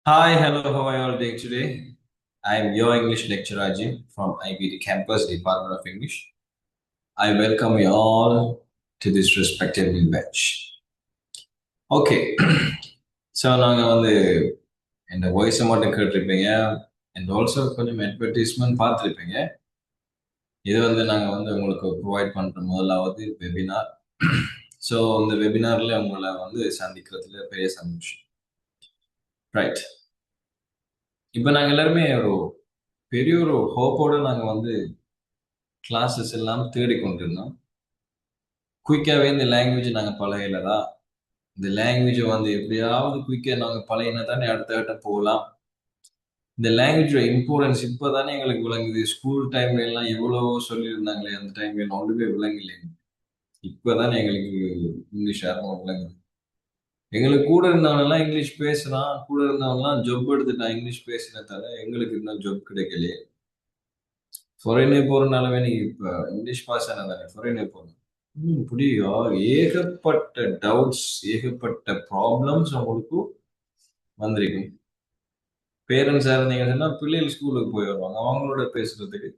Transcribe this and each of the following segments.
Hi, hello, how are you all doing today? I'm your English lecturer Ajay from IBT Campus Department of English. I welcome you all to this respected new batch. Okay, so நாங்கள் வந்து இந்த வாய்ஸை மட்டும் கேட்டிருப்பீங்க and also கொஞ்சம் advertisement பார்த்துருப்பீங்க. இது வந்து நாங்கள் வந்து உங்களுக்கு ப்ரொவைட் பண்ணுற முதலாவது வெபினார். ஸோ இந்த வெபினாரில் உங்களை வந்து சந்திக்கிறதுல பெரிய சந்தோஷம். ரைட், இப்போ நாங்கள் எல்லாருமே ஒரு பெரிய ஒரு ஹோப்போட நாங்கள் வந்து கிளாஸஸ் எல்லாம் தேடிக்கொண்டிருந்தோம். குயிக்காகவே இந்த லாங்குவேஜ் நாங்கள் பழகலதா, இந்த லாங்குவேஜை வந்து எப்படியாவது குயிக்காக நாங்கள் பழகினா தானே அடுத்த கட்டம் போகலாம். இந்த லாங்குவேஜோட இம்பார்ட்டன்ஸ் இப்போ தானே எங்களுக்கு விளங்குது. ஸ்கூல் டைம்ல எல்லாம் எவ்வளவோ சொல்லியிருந்தாங்களே, அந்த டைம்ல எல்லாம் ஒன்றுமே விளங்கலை. இப்போ தானே எங்களுக்கு இங்கிலீஷ் ஆரம்பம் விளங்குது. எங்களுக்கு கூட இருந்தவனெல்லாம் இங்கிலீஷ் பேசுறான், கூட இருந்தவன்லாம் ஜொப் எடுத்துட்டான் இங்கிலீஷ் பேசுனதால. எங்களுக்கு இன்னும் ஜொப் கிடைக்கலையே. ஃபாரினே போறதுனாலவே நீங்க இப்போ இங்கிலீஷ் பாஸ் ஆனா தானே ஃபாரினே போகணும். புரியுதா? ஏகப்பட்ட டவுட்ஸ், ஏகப்பட்ட ப்ராப்ளம்ஸ் உங்களுக்கு வந்திருக்கும். பேரண்ட்ஸா இருந்தீங்கன்னா பிள்ளைகள் ஸ்கூலுக்கு போய் வருவாங்க, அவங்களோட பேசுறதுக்கு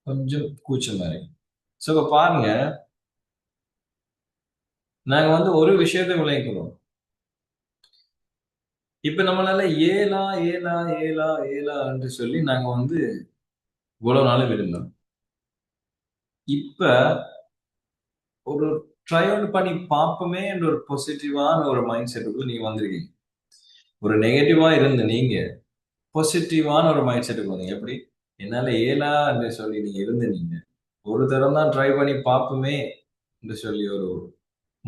கொஞ்சம் கூச்சமா இருக்கு. ஸோ இப்போ பாருங்க, நாங்க வந்து ஒரு விஷயத்தை விளைவிக்கிறோம். இப்ப நம்மளால ஏலா ஏலா ஏலா ஏலா என்று சொல்லி நாங்க வந்து இவ்வளவு நாளும் இருந்தோம். இப்ப ஒரு ட்ரை அவுட் பண்ணி பார்ப்போமே என்ற ஒரு பாசிட்டிவான ஒரு மைண்ட் செட்டுக்குள்ள நீங்க வந்திருக்கீங்க. ஒரு நெகட்டிவா இருந்த நீங்க பாசிட்டிவான ஒரு மைண்ட் செட்டுக்கு வந்தீங்க. எப்படி? என்னால ஏலா என்று சொல்லி நீங்க இருந்தீங்க, ஒரு தரம் தான் ட்ரை பண்ணி பார்ப்போமே என்று சொல்லி ஒரு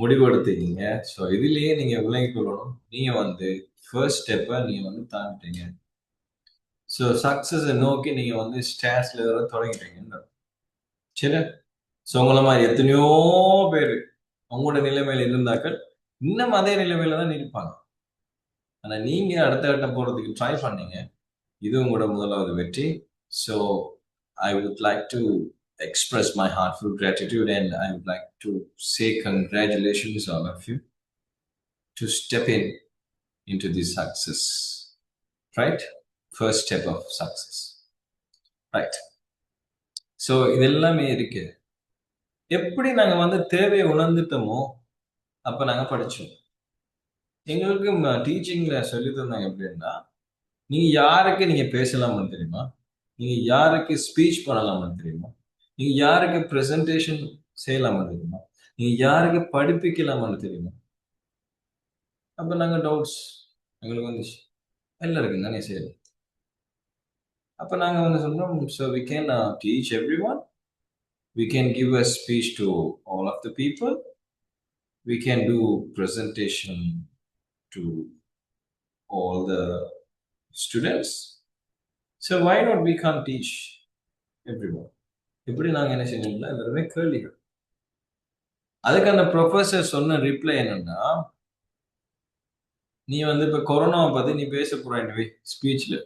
முடிவு எடுத்தீங்க. ஸோ இதுலயே நீங்க விலகிக் கொள்ளணும். நீங்க வந்து ஃபர்ஸ்ட் ஸ்டெப்பை நீங்க வந்து தாண்டிட்டீங்க. ஸோ சக்சஸை நோக்கி நீங்க வந்து ஸ்டேர்ஸ்ல ஏற தொடங்கிட்டீங்க. சரி, ஸோ உங்களை மாதிரி எத்தனையோ பேர் அவங்களோட நிலைமையில இருந்தாக்கள் இன்னும் அதே நிலைமையில தான் இருப்பாங்க. ஆனா நீங்க அடுத்த கட்டம் போறதுக்கு ட்ரை பண்ணீங்க. இது உங்களோட முதலாவது வெற்றி. So I would like to express my heartfelt gratitude, and I would like to say congratulations all of you to step in into this success. Right? First step of success. Right. So இதெல்லாமே இருக்கு. எப்படி நாங்க வந்து தேவையை உணர்ந்துட்டோமோ அப்ப நாங்க படிச்சோம். எங்களுக்கு டீச்சிங்ல சொல்லி தந்தாங்க எப்படின்னா, நீங்க யாருக்கு நீங்க பேசலாம்னு தெரியுமா? நீங்க யாருக்கு ஸ்பீச் பண்ணலாம்னு தெரியுமா? நீங்க யாருக்கு பிரசன்டேஷன் செய்யலாம்னு தெரியுமா? நீங்க யாருக்கு படிப்பிக்கலாம்னு தெரியுமா? அப்ப நாங்க டவுட்ஸ் எங்களுக்கு வந்துச்சு. எல்லாருக்கும் தானே செய்யலாம். அப்ப நாங்க வந்து சொன்னோம், so we can teach everyone. We can give a speech to all of the people. We can do presentation to all the students. So why not we can't teach everyone? இப்படி நாங்க என்ன செஞ்சோம்னா எல்லாருமே கேள்விகள். அதுக்கு அந்த ப்ரொஃபசர் சொன்ன reply என்னன்னா, நீ வந்து இப்ப கொரோனாவை பத்தி நீ பேச போறாய் ஸ்பீச்ல.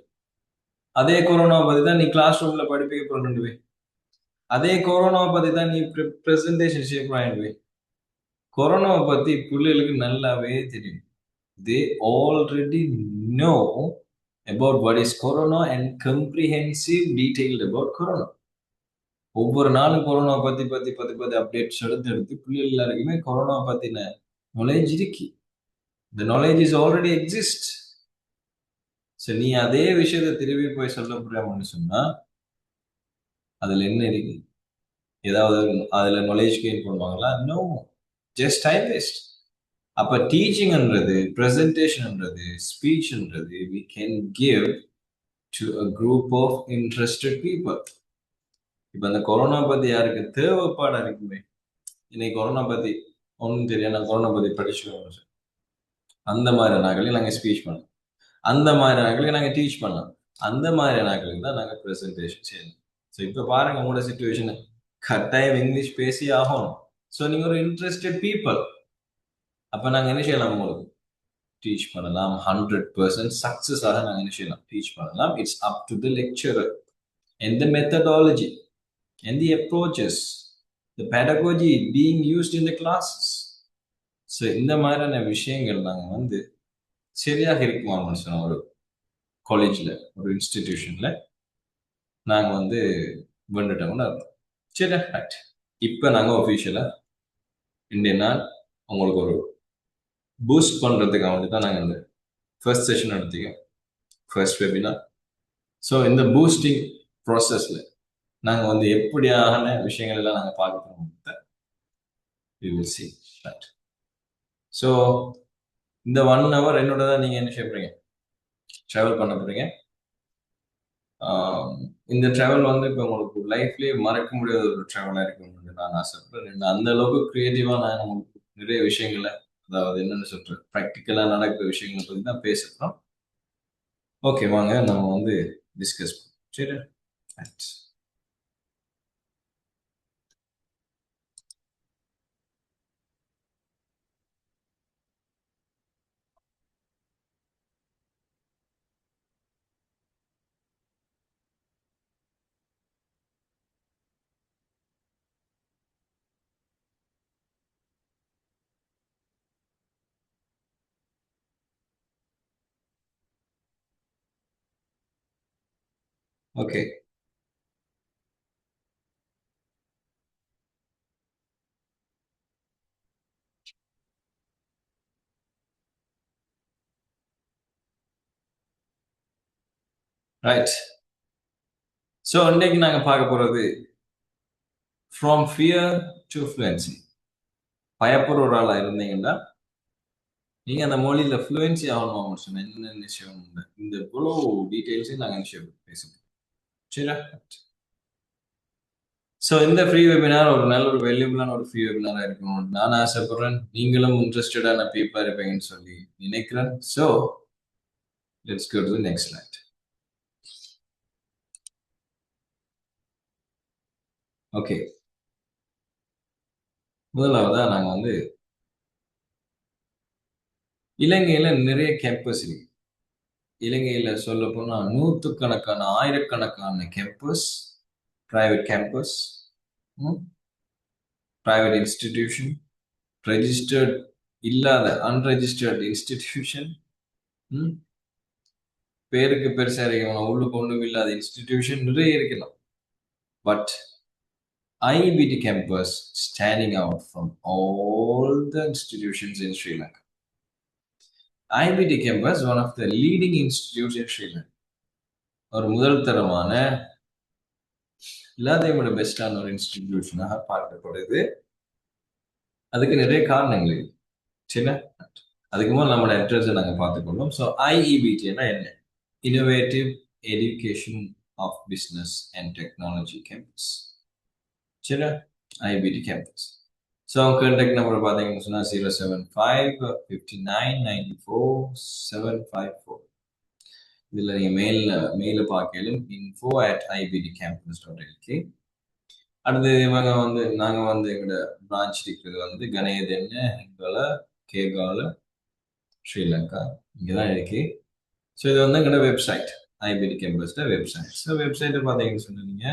அதே கொரோனாவை பத்தி தான் நீ கிளாஸ் ரூம்ல படிப்பிக்க போறேன். அதே கொரோனாவை பத்தி தான் நீ பிரசன்டேஷன் செய்ய போறாய். கொரோனாவை பத்தி பிள்ளைகளுக்கு நல்லாவே தெரியும். They already know about what is corona and comprehensive detailed about corona. ஒவ்வொரு நாளும் கொரோனா பத்தி பத்தி பத்தி பத்தி அப்டேட்ஸ் எடுத்து பிள்ளைகள் எல்லாருக்குமே கொரோனா பத்தின நாலேஜ் இருக்கு. The knowledge is already exist. சரி, நீ அதே விஷயத்தை திரும்பி போய் சொல்ல போறியான்னு சொன்னா அதுல என்ன இருக்கு? ஏதாவது அதுல நாலேஜ் கெயின் பண்ணுவாங்களா? No, just time waste. அப்ப டீச்சிங்ன்றது, பிரசன்டேஷன்ன்றது, ஸ்பீச்ன்றது we can give to a group of interested people. இப்ப அந்த கொரோனா பத்தி யாருக்கு தேவைப்பாடா இருக்குமே, இன்னைக்கு கொரோனா பத்தி ஒன்றும் தெரியாது, நான் கொரோனா பத்தி படிச்சுக்கணும், அந்த மாதிரி நாட்களுக்கு நாங்கள் ஸ்பீச் பண்ணலாம். அந்த மாதிரி நாட்களுக்கு நாங்கள் டீச் பண்ணலாம். அந்த மாதிரி நாட்களுக்கு தான் நாங்கள் ப்ரெசன்டேஷன் செய்யணும். ஸோ இப்போ பாருங்க உங்களோட சுச்சுவேஷன், கட்டாயம் இங்கிலீஷ் பேசி ஆகணும். ஸோ நீங்க ஒரு இன்ட்ரெஸ்டட் பீப்புள். அப்ப நாங்கள் என்ன செய்யலாம்? உங்களுக்கு டீச் பண்ணலாம். 100% சக்சஸ் ஆக நாங்கள் என்ன செய்யலாம்? டீச் பண்ணலாம். It's up to the lecturer and the methodology and the approaches, the pedagogy being used in the classes. So இந்த மாதிரியான விஷயங்கள் நாங்கள் வந்து சரியாக இருக்குமான்னு சொன்ன ஒரு காலேஜில் ஒரு இன்ஸ்டிடியூஷனில் நாங்கள் வந்து வந்துட்டோம்னு அர்த்தம். சரி ரைட். இப்போ நாங்கள் ஒஃபிஷியலாக இன்றைய நாள் உங்களுக்கு ஒரு பூஸ்ட் பண்ணுறதுக்காக வந்து தான் நாங்கள் இந்த ஃபர்ஸ்ட் செஷன் எடுத்தீங்க, ஃபர்ஸ்ட் வெபினார். ஸோ இந்த பூஸ்டிங் ப்ராசஸில் நாங்கள் வந்து எப்படியான விஷயங்கள் எல்லாம் நாங்கள் பார்க்க போகிறோம், we will see that. So இந்த 1 hour என்னோட தான் நீங்கள் என்ன செய்ய போறீங்க, ட்ராவல் பண்ண போறீங்க. இந்த ட்ராவல் வந்து இப்போ உங்களுக்கு லைஃப்லேயே மறக்க முடியாத ஒரு ட்ராவலாக இருக்கும்னு நான் ஆசைப்படுறேன். அந்த அளவுக்கு க்ரியேட்டிவாக நான் உங்களுக்கு நிறைய விஷயங்களை, அதாவது என்னென்னு சொல்கிறேன், ப்ராக்டிக்கலாக நடக்கிற விஷயங்களை பற்றி தான் பேசுகிறோம். ஓகே, வாங்க நம்ம வந்து டிஸ்கஸ் பண்ணுவோம். சரி ஓகே. ரைட். ஸோ இன்னைக்கு நாங்கள் பார்க்க போகிறது ஃப்ரம் ஃபியர் டு ஃப்ளூயன்சி. பயப்படுற ஒரு ஆளாக இருந்தீங்கன்னா நீங்கள் அந்த மொழியில் ஃப்ளூயன்சி ஆகணும் சொன்ன என்னென்ன விஷயம் இந்த இவ்வளோ டீட்டெயில்ஸையும் நாங்கள் விஷயம் பேசுவோம். சரியா? ஸோ இந்த ஃப்ரீ வெபினார் ஒரு நல்ல ஒரு வேல்யூபிளான ஒரு ஃப்ரீ வெபினாராக இருக்கணும்னு நான் ஆசைப்படுறேன். நீங்களும் இன்ட்ரெஸ்டடான பீப்புளாக இருப்பீங்கன்னு சொல்லி நினைக்கிறேன். So let's go to the next slide. Okay, முதலாவதா நாங்கள் வந்து இலங்கையில் நிறைய கேம்பஸ் இருக்கு. இலங்கையில் சொல்ல போனால் நூற்றுக்கணக்கான ஆயிரக்கணக்கான campus, private campus, private institution, registered இல்லாத அன்ரெஜிஸ்டர்ட் இன்ஸ்டிடியூஷன், பேருக்கு பெருசா இருக்கணும், உள்ளுக்கு ஒன்றும் இல்லாத இன்ஸ்டிடியூஷன் நிறைய இருக்கலாம். But IBT campus standing out from all the institutions in Sri Lanka. IBT campus one of the leading institutes in Sri Lanka. ஒரு முதல் தரமான எல்லாத்தையும் விட பெஸ்டான ஒரு இன்ஸ்டிடியூஷனாக பார்க்கப்படுது. அதுக்கு நிறைய காரணங்கள் இருக்கு. சின்ன அதுக்கு முதல் நம்மளோட அட்ரஸை நாங்கள் பார்த்துக்கொள்வோம். ஸோ IEBTனா என்ன? Innovative Education of Business and Technology Campus. சரி, IBT campus. So contact number பார்த்தீங்கன்னு சொன்னால் 075594754. இதில் நீங்கள் மெயிலை பார்க்கலும் info@ibtcampus.lk. அடுத்து இவங்க வந்து நாங்கள் வந்து எங்களோட பிரான்ச் இருக்கிறது வந்து கணேதென்ன எங்கள கேகால ஸ்ரீலங்கா இங்கே தான் இருக்கு. ஸோ இது வந்து எங்களோட website, IBT campus website. So வெப்சைட்டை பார்த்தீங்கன்னு சொன்னீங்க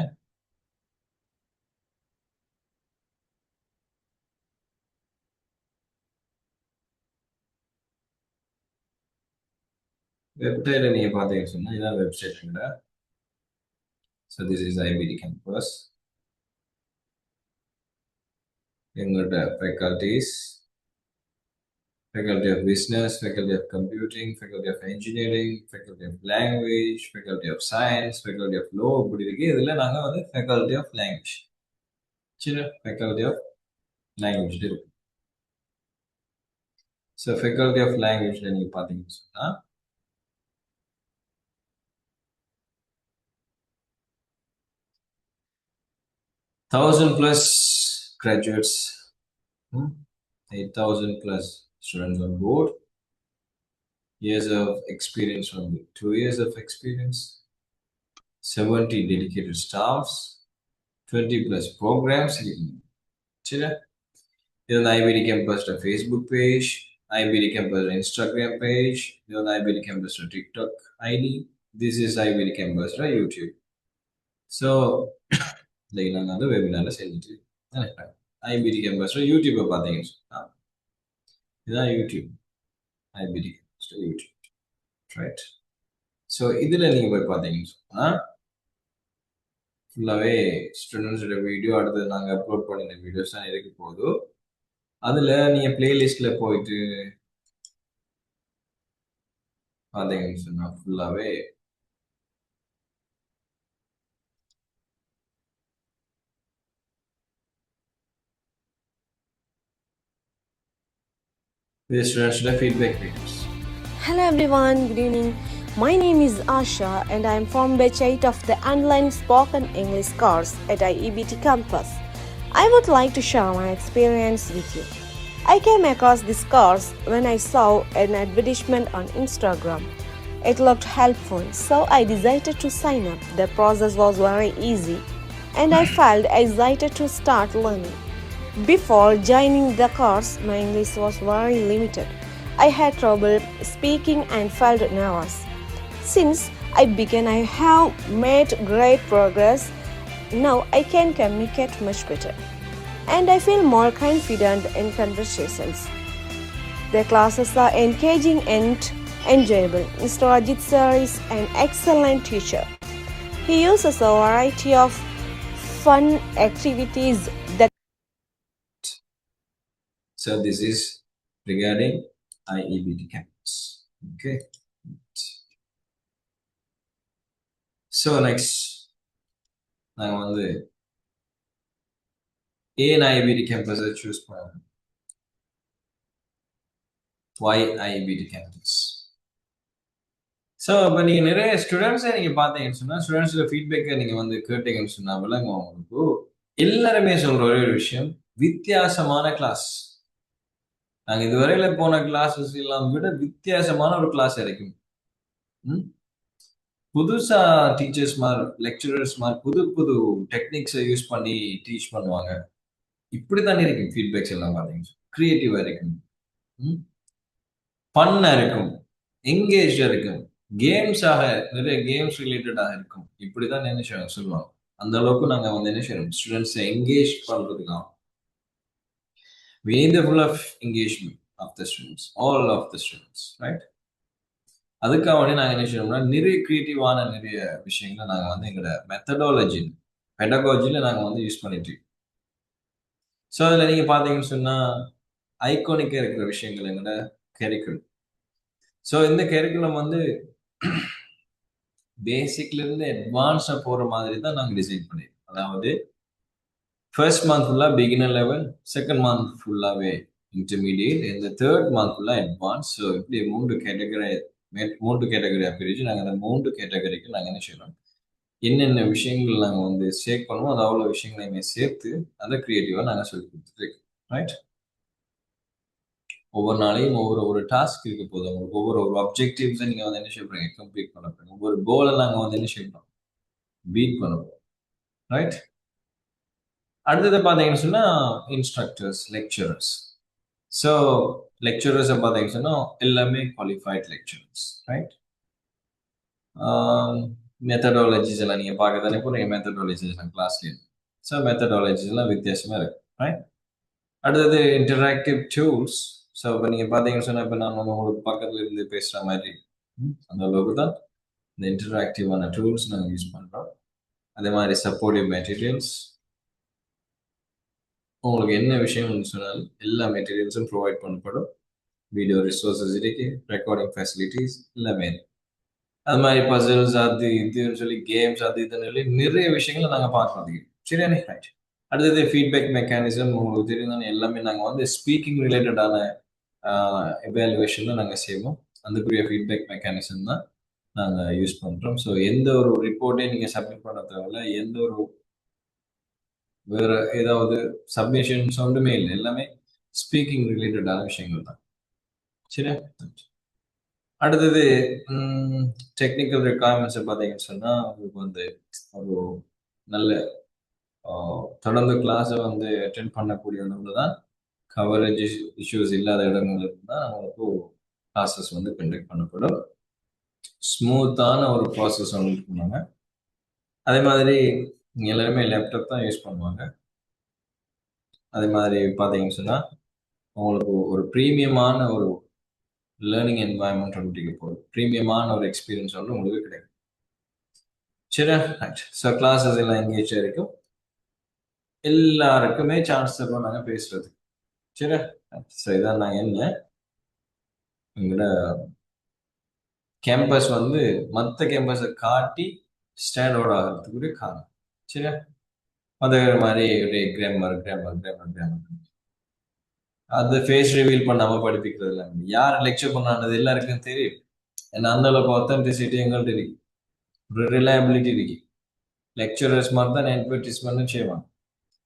வெப்சைட்டை நீங்கள் பார்த்தீங்கன்னு சொன்னால் இதான் வெப்சைட் எங்கட. So this is IBT campus. எங்களோட faculties, Faculty of Business, Faculty of Computing, Faculty of Engineering, Faculty of Language, Faculty of Science, Faculty of Law. இப்படி இருக்கு. இதில் நாங்கள் வந்து Faculty of Language, சரி, Faculty of Language இருக்கு. So Faculty of Languageல நீங்கள் பார்த்தீங்கன்னு சொன்னால் +1,000 graduates, 8,000+ students on board, years of experience from 2 years of experience, 70 dedicated staffs, 20+ programs. சரி, இது வந்து IBT campus Facebook page, IBT campus Instagram page, இது வந்து IBT campus TikTok ID. This is IBT campus YouTube. So இன்றைக்கி நாங்கள் வந்து வெபினாரில் செஞ்சுட்டு IBT campus யூடியூப்பை பார்த்தீங்கன்னு சொன்னால் இதுதான் YouTube, IBT campus YouTube, right. So இதுல நீங்க போய் பார்த்தீங்கன்னு சொன்னா ஃபுல்லாவே ஸ்டூடெண்ட்ஸோட வீடியோ அடுத்தது நாங்க அப்லோட் பண்ணின வீடியோஸ் தான் இருக்க போகுது. அதுல நீங்க பிளேலிஸ்ட்ல போயிட்டு பார்த்தீங்கன்னு சொன்னா ஃபுல்லாவே இது ஸ்டூடெண்ட்ஸோட feedback videos. Hello everyone, good evening. My name is Asha and I am from batch 8 of the online spoken English course at IEBT campus. I would like to share my experience with you. I came across this course when I saw an advertisement on Instagram. It looked helpful, so I decided to sign up. The process was very easy and I felt excited to start learning. Before joining the course, my English was very limited. I had trouble speaking and felt nervous. Since I began, I have made great progress. Now I can communicate much better and I feel more confident in conversations. The classes are engaging and enjoyable. Mr. Ajit sir is an excellent teacher. He uses a variety of fun activities that So this is regarding IEBT campus. Okay. So next நான் வந்து ஏன் IEBT campus choose பண்ணேன்? Why IEBT campus? So இப்போ நீங்கள் நிறைய ஸ்டூடெண்ட்ஸை நீங்கள் பார்த்தீங்கன்னு சொன்னால் ஸ்டூடெண்ட்ஸோட ஃபீட்பேக்கை நீங்கள் வந்து கேட்டீங்கன்னு சொன்னால் விளங்க உங்களுக்கு எல்லாருமே சொல்கிற ஒரே ஒரு விஷயம், வித்தியாசமான கிளாஸ். நாங்கள் இதுவரையில போன கிளாஸஸ் எல்லாம் விட வித்தியாசமான ஒரு கிளாஸ் இருக்கும். புதுசா டீச்சர்ஸ் மாதிரி லெக்சரர்ஸ் மாதிரி புது புது டெக்னிக்ஸை யூஸ் பண்ணி டீச் பண்ணுவாங்க. இப்படித்தானே இருக்கும் ஃபீட்பேக்ஸ் எல்லாம் பார்த்தீங்கன்னா கிரியேட்டிவா இருக்கும், ஃபன்னா இருக்கும், எங்கேஜா இருக்கும், கேம்ஸாக நிறைய கேம்ஸ் ரிலேட்டடாக இருக்கும். இப்படிதான் என்ன சொல்லுவாங்க. அந்த அளவுக்கு நாங்கள் வந்து என்ன செய்யறோம், ஸ்டூடெண்ட்ஸை எங்கேஜ் பண்றதுக்காக we need the full of engagement of the students, all of the students, right? அதுக்காக வந்து நாங்கள் என்ன செய்யணும்னா நிறைய கிரியேட்டிவான நிறைய விஷயங்களை நாங்கள் வந்து எங்களோட மெத்தடாலஜி பெடகாலஜியில் நாங்கள் வந்து யூஸ் பண்ணிட்டு இருக்கோம். ஸோ அதில் நீங்கள் பார்த்தீங்கன்னு சொன்னால் ஐகானிக்காக இருக்கிற விஷயங்கள் எங்களோட கரிக்குலம். ஸோ இந்த கரிக்குலம் வந்து பேசிக்லேருந்து அட்வான்ஸாக போகிற மாதிரி தான் நாங்கள் டிசைன் பண்ணியிருக்கோம். அதாவது ஃபர்ஸ்ட் மந்த் ஃபுல்லாக பிகினர் லெவல், செகண்ட் மந்த் ஃபுல்லாகவே இன்டர்மீடியட், இந்த தேர்ட் மந்த் ஃபுல்லாக அட்வான்ஸ். ஸோ இப்படி மூன்று கேட்டகரியாக பிரித்து நாங்கள் அந்த 3 கேட்டகரிக்கு நாங்கள் என்ன செய்யணும், என்னென்ன விஷயங்கள் நாங்கள் வந்து சேர்க் பண்ணுவோம், அது அவ்வளோ விஷயங்களையுமே சேர்த்து அதை கிரியேட்டிவாக நாங்கள் சொல்லி கொடுத்துருக்கோம். ரைட்? ஒவ்வொரு நாளையும் ஒவ்வொரு டாஸ்க் இருக்க போதும். உங்களுக்கு ஒவ்வொரு அப்ஜெக்டிவ்ஸை நீங்கள் வந்து என்ன செய்யப்படுறீங்க, கம்ப்ளீட் பண்ண போறீங்க. ஒவ்வொரு கோலை நாங்கள் வந்து என்ன செய்யணும், பீட் பண்ண போகிறோம். ரைட்? அடுத்தது பார்த்தீங்கன்னு சொன்னால் இன்ஸ்ட்ரக்டர்ஸ், லெக்சரர்ஸ். ஸோ லெக்சரர்ஸை பார்த்தீங்கன்னு சொன்னால் எல்லாமே குவாலிஃபைட் லெக்சரர்ஸ். ரைட்? மெத்தடாலஜிஸ் எல்லாம் நீங்கள் பார்க்க தானே போகிறீங்க, மெத்தடாலஜிஸ் எல்லாம் கிளாஸ்லேயும். ஸோ மெத்தடாலஜிஸ் எல்லாம் வித்தியாசமாக இருக்கு. ரைட்? அடுத்தது இன்டராக்டிவ் டூல்ஸ். ஸோ இப்போ நீங்கள் பார்த்தீங்கன்னு சொன்னால் இப்போ நான் உங்களுக்கு பக்கத்தில் இருந்து பேசுகிற மாதிரி அந்த அளவுக்கு தான் இந்த இன்டராக்டிவான டூல்ஸ் நாங்கள் யூஸ் பண்ணுறோம். அதே மாதிரி சப்போர்ட்டிவ் மெட்டீரியல்ஸ், உங்களுக்கு என்ன விஷயம் சொன்னாலும் எல்லா மெட்டீரியல்ஸும் ப்ரொவைட் பண்ணப்படும். வீடியோ ரிசோர்ஸஸ் இருக்கு, ரெக்கார்டிங் ஃபெசிலிட்டிஸ் எல்லாமே. அது மாதிரி பசில்ஸ் அது இதுன்னு சொல்லி கேம்ஸ் அது இதுன்னு சொல்லி நிறைய விஷயங்களை நாங்கள் பார்க்கறதுக்கு. சரியானே? ரைட். அடுத்தது ஃபீட்பேக் மெக்கானிசம். உங்களுக்கு தெரியும் எல்லாமே நாங்கள் வந்து ஸ்பீக்கிங் ரிலேட்டடான எவாலுவேஷன் நாங்கள் செய்வோம். அதுக்குரிய ஃபீட்பேக் மெக்கானிசம் தான் நாங்கள் யூஸ் பண்ணுறோம். ஸோ எந்த ஒரு ரிப்போர்ட்டையும் நீங்கள் சப்மிட் பண்ண தேவையில்ல, எந்த ஒரு வேற ஏதாவது சப்மிஷன்ஸ் ஒன்றுமே இல்லை, எல்லாமே ஸ்பீக்கிங் ரிலேட்டடான விஷயங்கள் தான். சரியா? அடுத்தது டெக்னிக்கல் ரெக்குவயர்மெண்ட்ஸை பார்த்தீங்கன்னு சொன்னால் உங்களுக்கு வந்து ஒரு நல்ல தொடர்ந்து கிளாஸை வந்து அட்டென்ட் பண்ணக்கூடிய அளவில் தான் கவரேஜ் இஷ்யூஸ் இல்லாத இடங்கள் தான் நம்மளுக்கு கிளாஸஸ் வந்து கண்டக்ட் பண்ணப்படும். ஸ்மூத்தான ஒரு ப்ராசஸ் வந்து பண்ணுவாங்க. அதே மாதிரி எல்லாருமே லேப்டாப் தான் யூஸ் பண்ணுவாங்க. அதே மாதிரி பார்த்தீங்கன்னு சொன்னால் உங்களுக்கு ஒரு ப்ரீமியமான ஒரு லேர்னிங் என்வாயன்மெண்ட் ஒன்று இருக்க போகுது. ப்ரீமியமான ஒரு எக்ஸ்பீரியன்ஸ் ஒன்று உங்களுக்கு கிடைக்கும். சரியா? ரைட். ஸோ கிளாஸஸ் எல்லாம் எங்கேஜ் வரைக்கும் எல்லாருக்குமே சான்ஸ் தருவோம் நாங்கள் பேசுறது. சரியா? ஸோ இதான் நாங்கள் என்ன எங்களோட கேம்பஸ் வந்து மற்ற கேம்பஸை காட்டி ஸ்டாண்ட் அவுட் ஆகிறதுக்குரிய காரணம். சரியா? அதே மாதிரி ஒரு கிராமர் அது ஃபேஸ் ரிவீல் பண்ணாம படிப்பிக்கிறது இல்லை. யார் லெக்சர் பண்ணானது எல்லாருக்கும் தெரியும். ஏன்னா அந்த அளவுக்கு ஒத்தன்டிசிட்டி எங்கள்கிட்ட இருக்கு, ஒரு ரிலையபிலிட்டி இருக்கு. லெக்சரர்ஸ் மாதிரி தான் அட்வர்டைஸ்மெண்ட்டும் செய்வாங்க.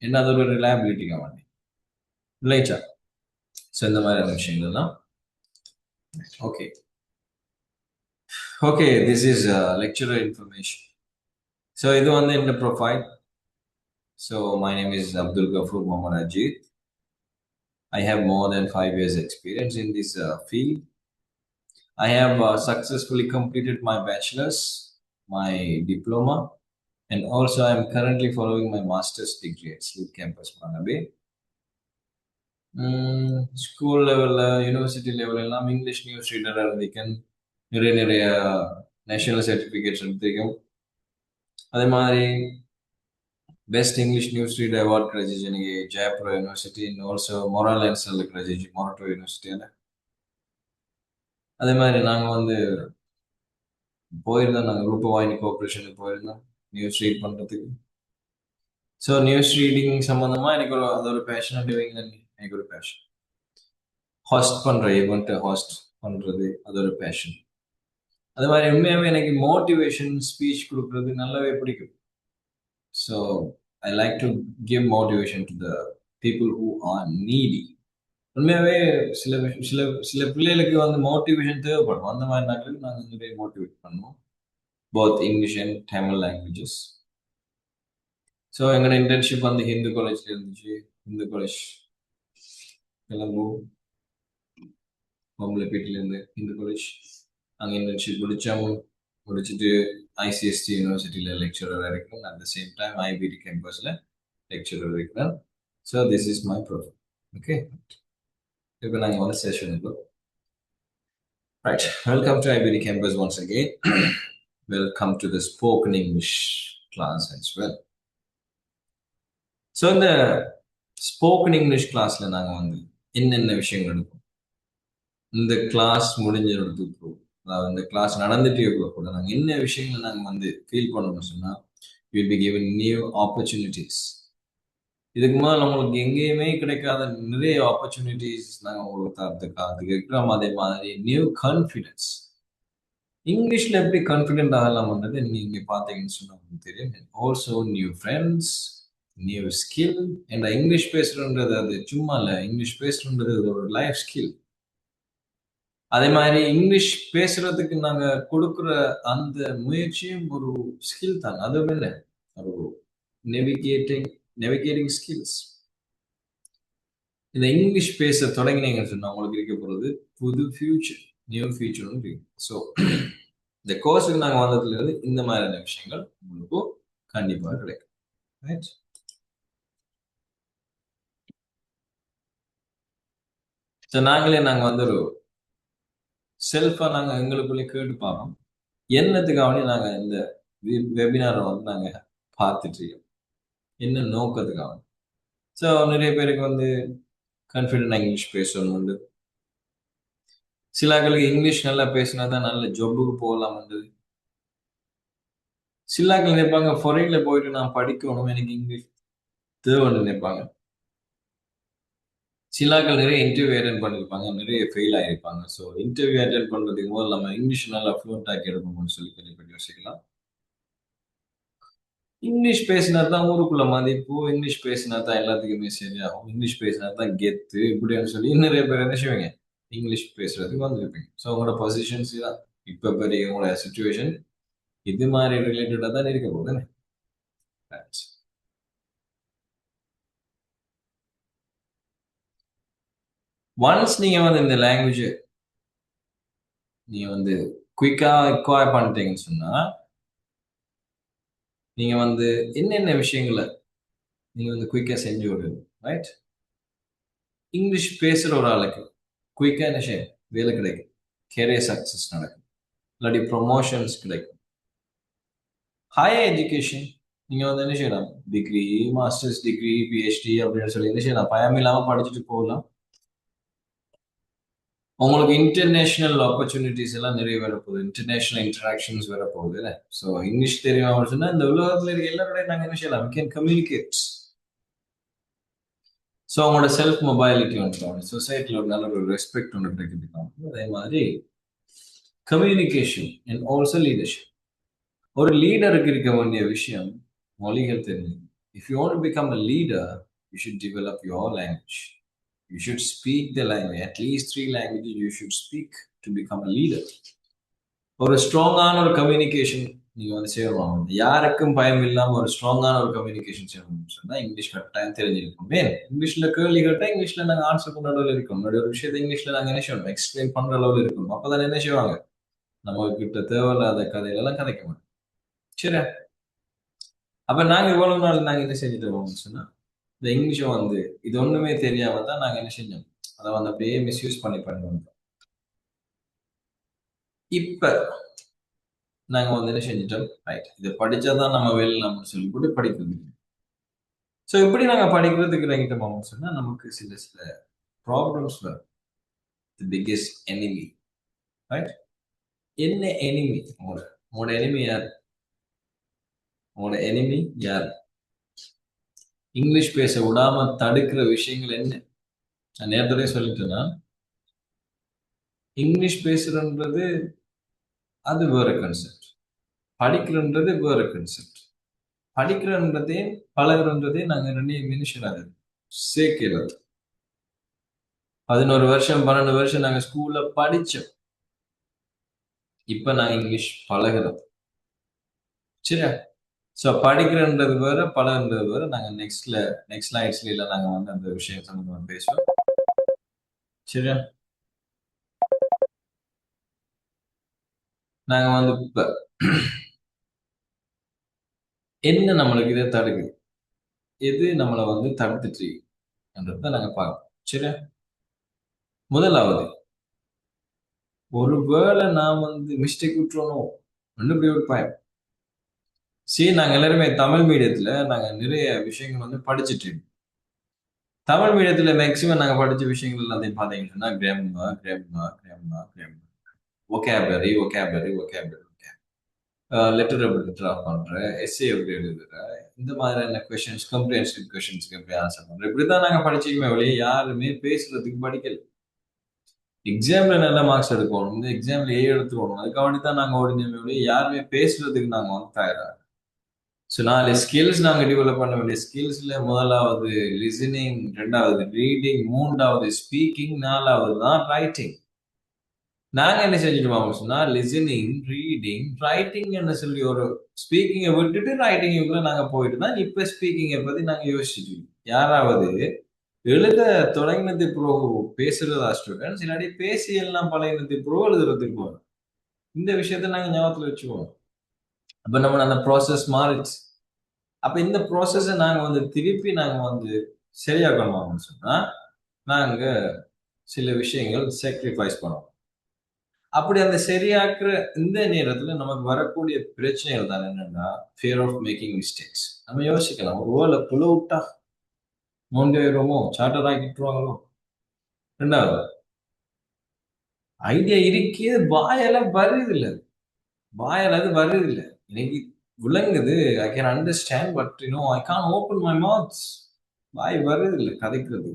என்ன அது ஒரு ரிலையபிலிட்டிக்காக வேண்டி இல்லைச்சா? ஸோ இந்த மாதிரியான விஷயங்கள்லாம் okay. Okay, this is lecturer information. So இது வந்து இந்த profile. So my name is Abdul Ghafoor Mohammad Ajit. I have more than 5 years experience in this field. I have successfully completed my bachelor's, my diploma, and also I am currently following my master's degree at Sleep Campus, Manabe. School லெவலில், university level எல்லாம் English news ரீடராக இருந்திருக்கேன். நிறைய national certificates எடுத்திருக்கேன். அதே மாதிரி best English news reader award கிடைச்சிச்சு எனக்கு Jaipur university, and also மொராலன்ஸில் கிடைச்சிச்சு மொரட்டோ யூனிவர்சிட்டியில். அதே மாதிரி நாங்கள் வந்து போயிருந்தோம், நாங்கள் ரூபவாயினி கோஆப்ரேஷனுக்கு போயிருந்தோம் நியூஸ் ரீட் பண்ணுறதுக்கு. ஸோ நியூஸ் ரீடிங் சம்மந்தமாக எனக்கு அது ஒரு பேஷன் வைங்க. எனக்கு ஒரு பேஷன் ஹாஸ்ட் பண்ணுற ஈவெண்ட்டை ஹாஸ்ட் பண்ணுறது, அது ஒரு பேஷன். அது மாதிரி உண்மையாகவே எனக்கு மோட்டிவேஷன் ஸ்பீச் கொடுக்குறது நல்லாவே பிடிக்கும். So I like to give motivation to the people who are needy. உண்மையாகவே சில சில சில பிள்ளைகளுக்கு வந்து மோட்டிவேஷன் தேவைப்படும். அந்த மாதிரி நாட்களுக்கு நாங்கள் நிறைய மோட்டிவேட் பண்ணுவோம், both English and Tamil languages. So எங்களோட இன்டர்ன்ஷிப் வந்து ஹிந்து காலேஜ்ல இருந்துச்சு. ஹிந்து காலேஜ் கிளம்பும் பொம்பளைப்பேட்டிலேருந்து ஹிந்து காலேஜ். அங்கே இன்டர்ன்ஷிப் முடிச்சுட்டு ஐசிஎஸ்டி யூனிவர்சிட்டியில் லெக்சரராக இருக்கிறேன். At the same time IPT கேம்பஸில் லெக்சரர் இருக்கிறேன். So this is my profile. Okay, இப்போ நாங்கள் வந்து செஷன் இப்போ right. Welcome to IPT campus once again. Welcome to the spoken English class as well. So இந்த ஸ்போக்கன் இங்கிலீஷ் கிளாஸில் நாங்கள் வந்து என்னென்ன விஷயங்கள் எடுப்போம், இந்த கிளாஸ் முடிஞ்சதுக்கு அதாவது இந்த கிளாஸ் நடந்துட்டே கூட நாங்கள் என்ன விஷயங்கள் நாங்கள் வந்து ஃபீல் பண்ணணும்னு சொன்னால், will be given new opportunities. இதுக்கு முதல்ல நம்மளுக்கு எங்கேயுமே கிடைக்காத நிறைய ஆப்பர்ச்சுனிட்டிஸ் நாங்கள் உங்களுக்கு தரத்துக்கு இருக்கிறோம். அதே மாதிரி நியூ கான்ஃபிடென்ஸ். இங்கிலீஷில் எப்படி கான்ஃபிடென்ட் ஆகலாம்ன்றது நீங்கள் இங்கே பார்த்தீங்கன்னு சொன்னால் உங்களுக்கு தெரியும். Also new friends, new skill. என்ற இங்கிலீஷ் பேசுறன்றது அது சும்மா இல்லை, இங்கிலீஷ் பேசுறன்றது ஒரு லைஃப் ஸ்கில். அதே மாதிரி இங்கிலீஷ் பேசுறதுக்கு நாங்க கொடுக்குற அந்த முயற்சியும் ஒரு ஸ்கில் தான். அது என்ன, ஒரு நெவிகேட்டிங் ஸ்கில்ஸ். இந்த இங்கிலீஷ் பேச தொடங்கினீங்கன்னு சொன்னா உங்களுக்கு இருக்க போறது புது ஃபியூச்சர், நியூ ஃபியூச்சர் இருக்கு. ஸோ இந்த கோர்ஸுக்கு நாங்கள் வந்ததுல இருந்து இந்த மாதிரியான விஷயங்கள் உங்களுக்கு கண்டிப்பாக கிடைக்கும். ரைட். ஸோ நாங்கள் வந்து ஒரு செல்ஃபா நாங்கள் எங்களுக்குள்ளே கேட்டு பார்ப்போம், என்னத்துக்காக நாங்கள் இந்த வெபினாரை வந்து நாங்கள் பார்த்துட்டு இருக்கோம், என்ன நோக்கத்துக்காக. ஸோ நிறைய பேருக்கு வந்து கான்ஃபிடென்ட் இங்கிலீஷ் பேசணும் உண்டு. சிலாக்களுக்கு இங்கிலீஷ் நல்லா பேசினா தான் நல்ல ஜொப்புக்கு போகலாம்ன்றது. சிலாக்கள் நினைப்பாங்க ஃபாரின்ல போயிட்டு நான் படிக்கணும், எனக்கு இங்கிலீஷ் தேவைன்னு நினைப்பாங்க. சிலாக்கள் நிறைய இன்டர்வியூ அட்டென்ட் பண்ணியிருப்பாங்க, நிறைய ஃபெயில் ஆகிருப்பாங்க. ஸோ இன்டர்வியூ அட்டென்ட் பண்ணுறதுக்கு முதல்ல நம்ம இங்கிலீஷ் நல்லா ஃப்ளூவெண்ட் ஆக்கி எடுக்கணும்னு சொல்லி கொஞ்சம் யோசிக்கலாம். இங்கிலீஷ் பேசினா தான் ஊருக்குள்ள மதிப்பு, இங்கிலீஷ் பேசினா தான் எல்லாத்துக்குமே சரியாகும், இங்கிலீஷ் பேசினா தான் கெத்து, இப்படின்னு சொல்லி நிறைய பேர் என்ன செய்வீங்க, இங்கிலீஷ் பேசுறதுக்கு வந்துருப்பீங்க. ஸோ உங்களோட பொசிஷன்ஸ் தான் இப்போ பெரிய உங்களோட சுச்சுவேஷன் இது மாதிரி ரிலேட்டடாக தான் இருக்க போகுதுன்னு. ஒன்ஸ் நீங்க வந்து இந்த லாங்குவேஜ் நீங்க வந்து குயிக்கா எக்வயர் பண்ணிட்டீங்கன்னு சொன்னா, நீங்க வந்து என்னென்ன விஷயங்களை நீங்க வந்து குயிக்கா செஞ்சு விடுங்க. ரைட். இங்கிலீஷ் பேசுற ஒரு ஆளுக்கு குயிக்கா என்ன செய்யும், வேலை கிடைக்கும். கேரியர் சக்சஸ் நடக்கும், இல்லாட்டி ப்ரொமோஷன்ஸ் கிடைக்கும். ஹையர் எஜுகேஷன் நீங்க வந்து என்ன செய்யலாம், டிகிரி, மாஸ்டர்ஸ் டிகிரி, பிஹெச்டி அப்படின்னு சொல்லி என்ன செய்யலாம், பயம் இல்லாம படிச்சுட்டு போகலாம். உங்களுக்கு இன்டர்நேஷனல் ஆப்பர்ச்சுனிட்டிஸ் எல்லாம் நிறைய வரப்போகுது, இன்டர்நேஷனல் இன்டராக்ஷன்ஸ் வரப்போகுது. ஸோ இங்கிலீஷ் தெரியும் சொன்னா இந்த உலகத்துல இருக்க எல்லாரோட நாங்க என்ன செய்யலாம், we can communicate. ஸோ அவங்களோட செல்ஃப் மொபைலிட்டி ஒன்று, சொசைட்டில ஒரு நல்ல ஒரு ரெஸ்பெக்ட் ஒன்று கிடைக்கிறதுக்காக. அதே மாதிரி கம்யூனிகேஷன் அண்ட் ஆல்சோ லீடர்ஷிப். ஒரு லீடருக்கு இருக்க வேண்டிய விஷயம் மொழிகள் தெரிஞ்சு. If you want to become a leader, you should develop your language. You should speak the language. At least 3 languages you should speak to become a leader. ஒரு ஸ்ட்ராங்கான ஒரு communication நீங்க வந்து செய்யணும். யாருக்கும் பயம் இல்லாம ஒரு ஸ்ட்ராங்கான ஒரு கம்யூனிகேஷன் செய்யணும்னு சொன்னா இங்கிலீஷ் கரெக்டாக தெரிஞ்சிருக்கும். மேன் இங்கிலீஷ்ல கேள்வி கேட்டா இங்கிலீஷ்ல நாங்க ஆன்சர் பண்ண அளவில் இருக்கணும். ஒரு விஷயத்தை இங்கிலீஷ்ல நாங்க என்ன செய்யணும், எக்ஸ்பிளைன் பண்ற அளவில் இருக்கணும். அப்பதான் என்ன செய்வாங்க, நம்ம கிட்ட தேவையில்லாத கதையில கதைக்க மாட்டோம். சரி, அப்ப நாங்க இவ்வளவு நாள் நாங்க என்ன செஞ்சுட்டு இருக்கோம்னு சொன்னா, இந்த இங்கிலீஷை வந்து இது ஒண்ணுமே தெரியாம தான் நாங்க என்ன செஞ்சோம், அதை வந்து அப்படியே மிஸ்யூஸ் பண்ணி வந்தோம். இப்ப நாங்க வந்து என்ன செஞ்சிட்டோம், ரைட் இதை படிச்சாதான் நம்ம வெளியிலாம்னு சொல்லி போட்டு படிக்கிறது. ஸோ இப்படி நாங்க படிக்கிறதுக்கு இறங்கிட்டோம் சொன்னா நமக்கு சில சில ப்ராப்ளம்ஸ் வரும். தி பிக்கெஸ்ட் எனிமி, ரைட்? என்ன எனிமி? உங்களோட எனிமி யார்? உங்களோட எனிமி யார்? இங்கிலீஷ் பேச விடாம தடுக்கிற விஷயங்கள் என்ன? நான் நேரத்தோடய சொல்லிட்டேன்னா, இங்கிலீஷ் பேசுறன்றது அது வேற கன்செப்ட், படிக்கிறன்றது வேற கன்செப்ட். படிக்கிறன்றதையும் பழகுறன்றதையும் நாங்க ரெண்டையும் மினிஷனாக சேர்க்கிறது. 11 வருஷம் 12 வருஷம் நாங்க ஸ்கூல்ல படிச்சோம். இப்ப நாங்க இங்கிலீஷ் பழகுறோம். சரியா? ஸோ படிக்கிறன்றது வேற, பழகுன்றது வேற. நாங்க நெக்ஸ்ட் ஸ்லைட்ஸ்ல நாங்க வந்து அந்த விஷயம் சம்பந்தமா பேசுவோம். சரியா? நாங்க வந்து இப்ப என்ன நம்மளுக்கு இதை தடுக்குது, எது நம்மளை வந்து தடுத்துட்டு என்றதை நாங்க பார்க்கணும். சரியா? முதலாவது, ஒருவேளை நான் வந்து மிஸ்டேக் விட்டுறணும் அப்படி ஒரு பயம். சரி, நாங்க எல்லாருமே தமிழ் மீடியத்துல நாங்க நிறைய விஷயங்கள் வந்து படிச்சுட்டு இருக்கோம். தமிழ் மீடியத்துல மேக்சிமம் நாங்க படிச்ச விஷயங்கள் எல்லாத்தையும் பாத்தீங்கன்னா கிராமர், ஒகேபுலரி, லெட்டர் எப்படி டிராப் பண்ற, எஸ்ஏ எப்படி எழுதுற, இந்த மாதிரியான கொஸ்டின்ஸ், கம்ப்ரிஹென்சிவ் கொஸ்டின்ஸ்க்கு எப்படி ஆன்சர் பண்ற, இப்படிதான் நாங்க படிச்சுக்குமே வழியே யாருமே பேசுறதுக்கு படிக்கல. எக்ஸாம்ல நல்ல மார்க்ஸ் எடுக்கணும், இந்த எக்ஸாம்ல எடுத்துக்கணும், அதுக்காக தான் நாங்க ஓடினோமே வழியே யாருமே பேசுறதுக்கு நாங்க வந்து தயாரா. ஸோ 4 ஸ்கில்ஸ் நாங்க டெவலப் பண்ண வேண்டிய ஸ்கில்ஸ்ல முதலாவது லிசனிங், 2வது ரீடிங், 3வது ஸ்பீக்கிங், 4வது தான் ரைட்டிங். நாங்க என்ன செஞ்சுட்டு சொன்னா, லிசனிங், ரீடிங், ரைட்டிங் என்ன சொல்லி ஒரு ஸ்பீக்கிங்கை விட்டுட்டு ரைட்டிங்குள்ள நாங்க போயிட்டு தான் இப்ப ஸ்பீக்கிங்கை பத்தி நாங்க யோசிச்சுட்டு. யாராவது எழுத தொடங்கினது ப்ரோ பேசுறதா ஸ்டூடெண்ட்ஸ், இல்லாட்டி பேசி எல்லாம் பழகினது ப்ரோ எழுதுறதுக்கு போறோம். இந்த விஷயத்த நாங்க ஞாபகத்துல வச்சுக்குவோம். அப்ப நம்ம அந்த ப்ராசஸ் மாறிடுச்சு. அப்ப இந்த ப்ராசஸை நாங்க வந்து திருப்பி நாங்க வந்து சரியாக்கணும்னு சொன்னா நாங்க சில விஷயங்கள் சாக்ரிஃபைஸ் பண்ணுவோம். அப்படி அந்த சரியாக்குற இந்த நேரத்துல நமக்கு வரக்கூடிய பிரச்சனைகள் தான் என்னன்னா, ஃபியர் ஆஃப் மேக்கிங் மிஸ்டேக்ஸ். நம்ம யோசிக்கலாம், ஒரு வேளை புழு விட்டா நோண்டிடுவோமோ, சார்ட்டர் ஆக்கிட்டுருவாங்களோ. 2வது, ஐடியா இருக்கே, வாயெல்லாம் வருது இல்லை, வாயால் அது வருது இல்லை. இன்னைக்கு விளங்குது, I can understand, but I can't open my mouth. வாய் வருது இல்லை கதைக்கிறது.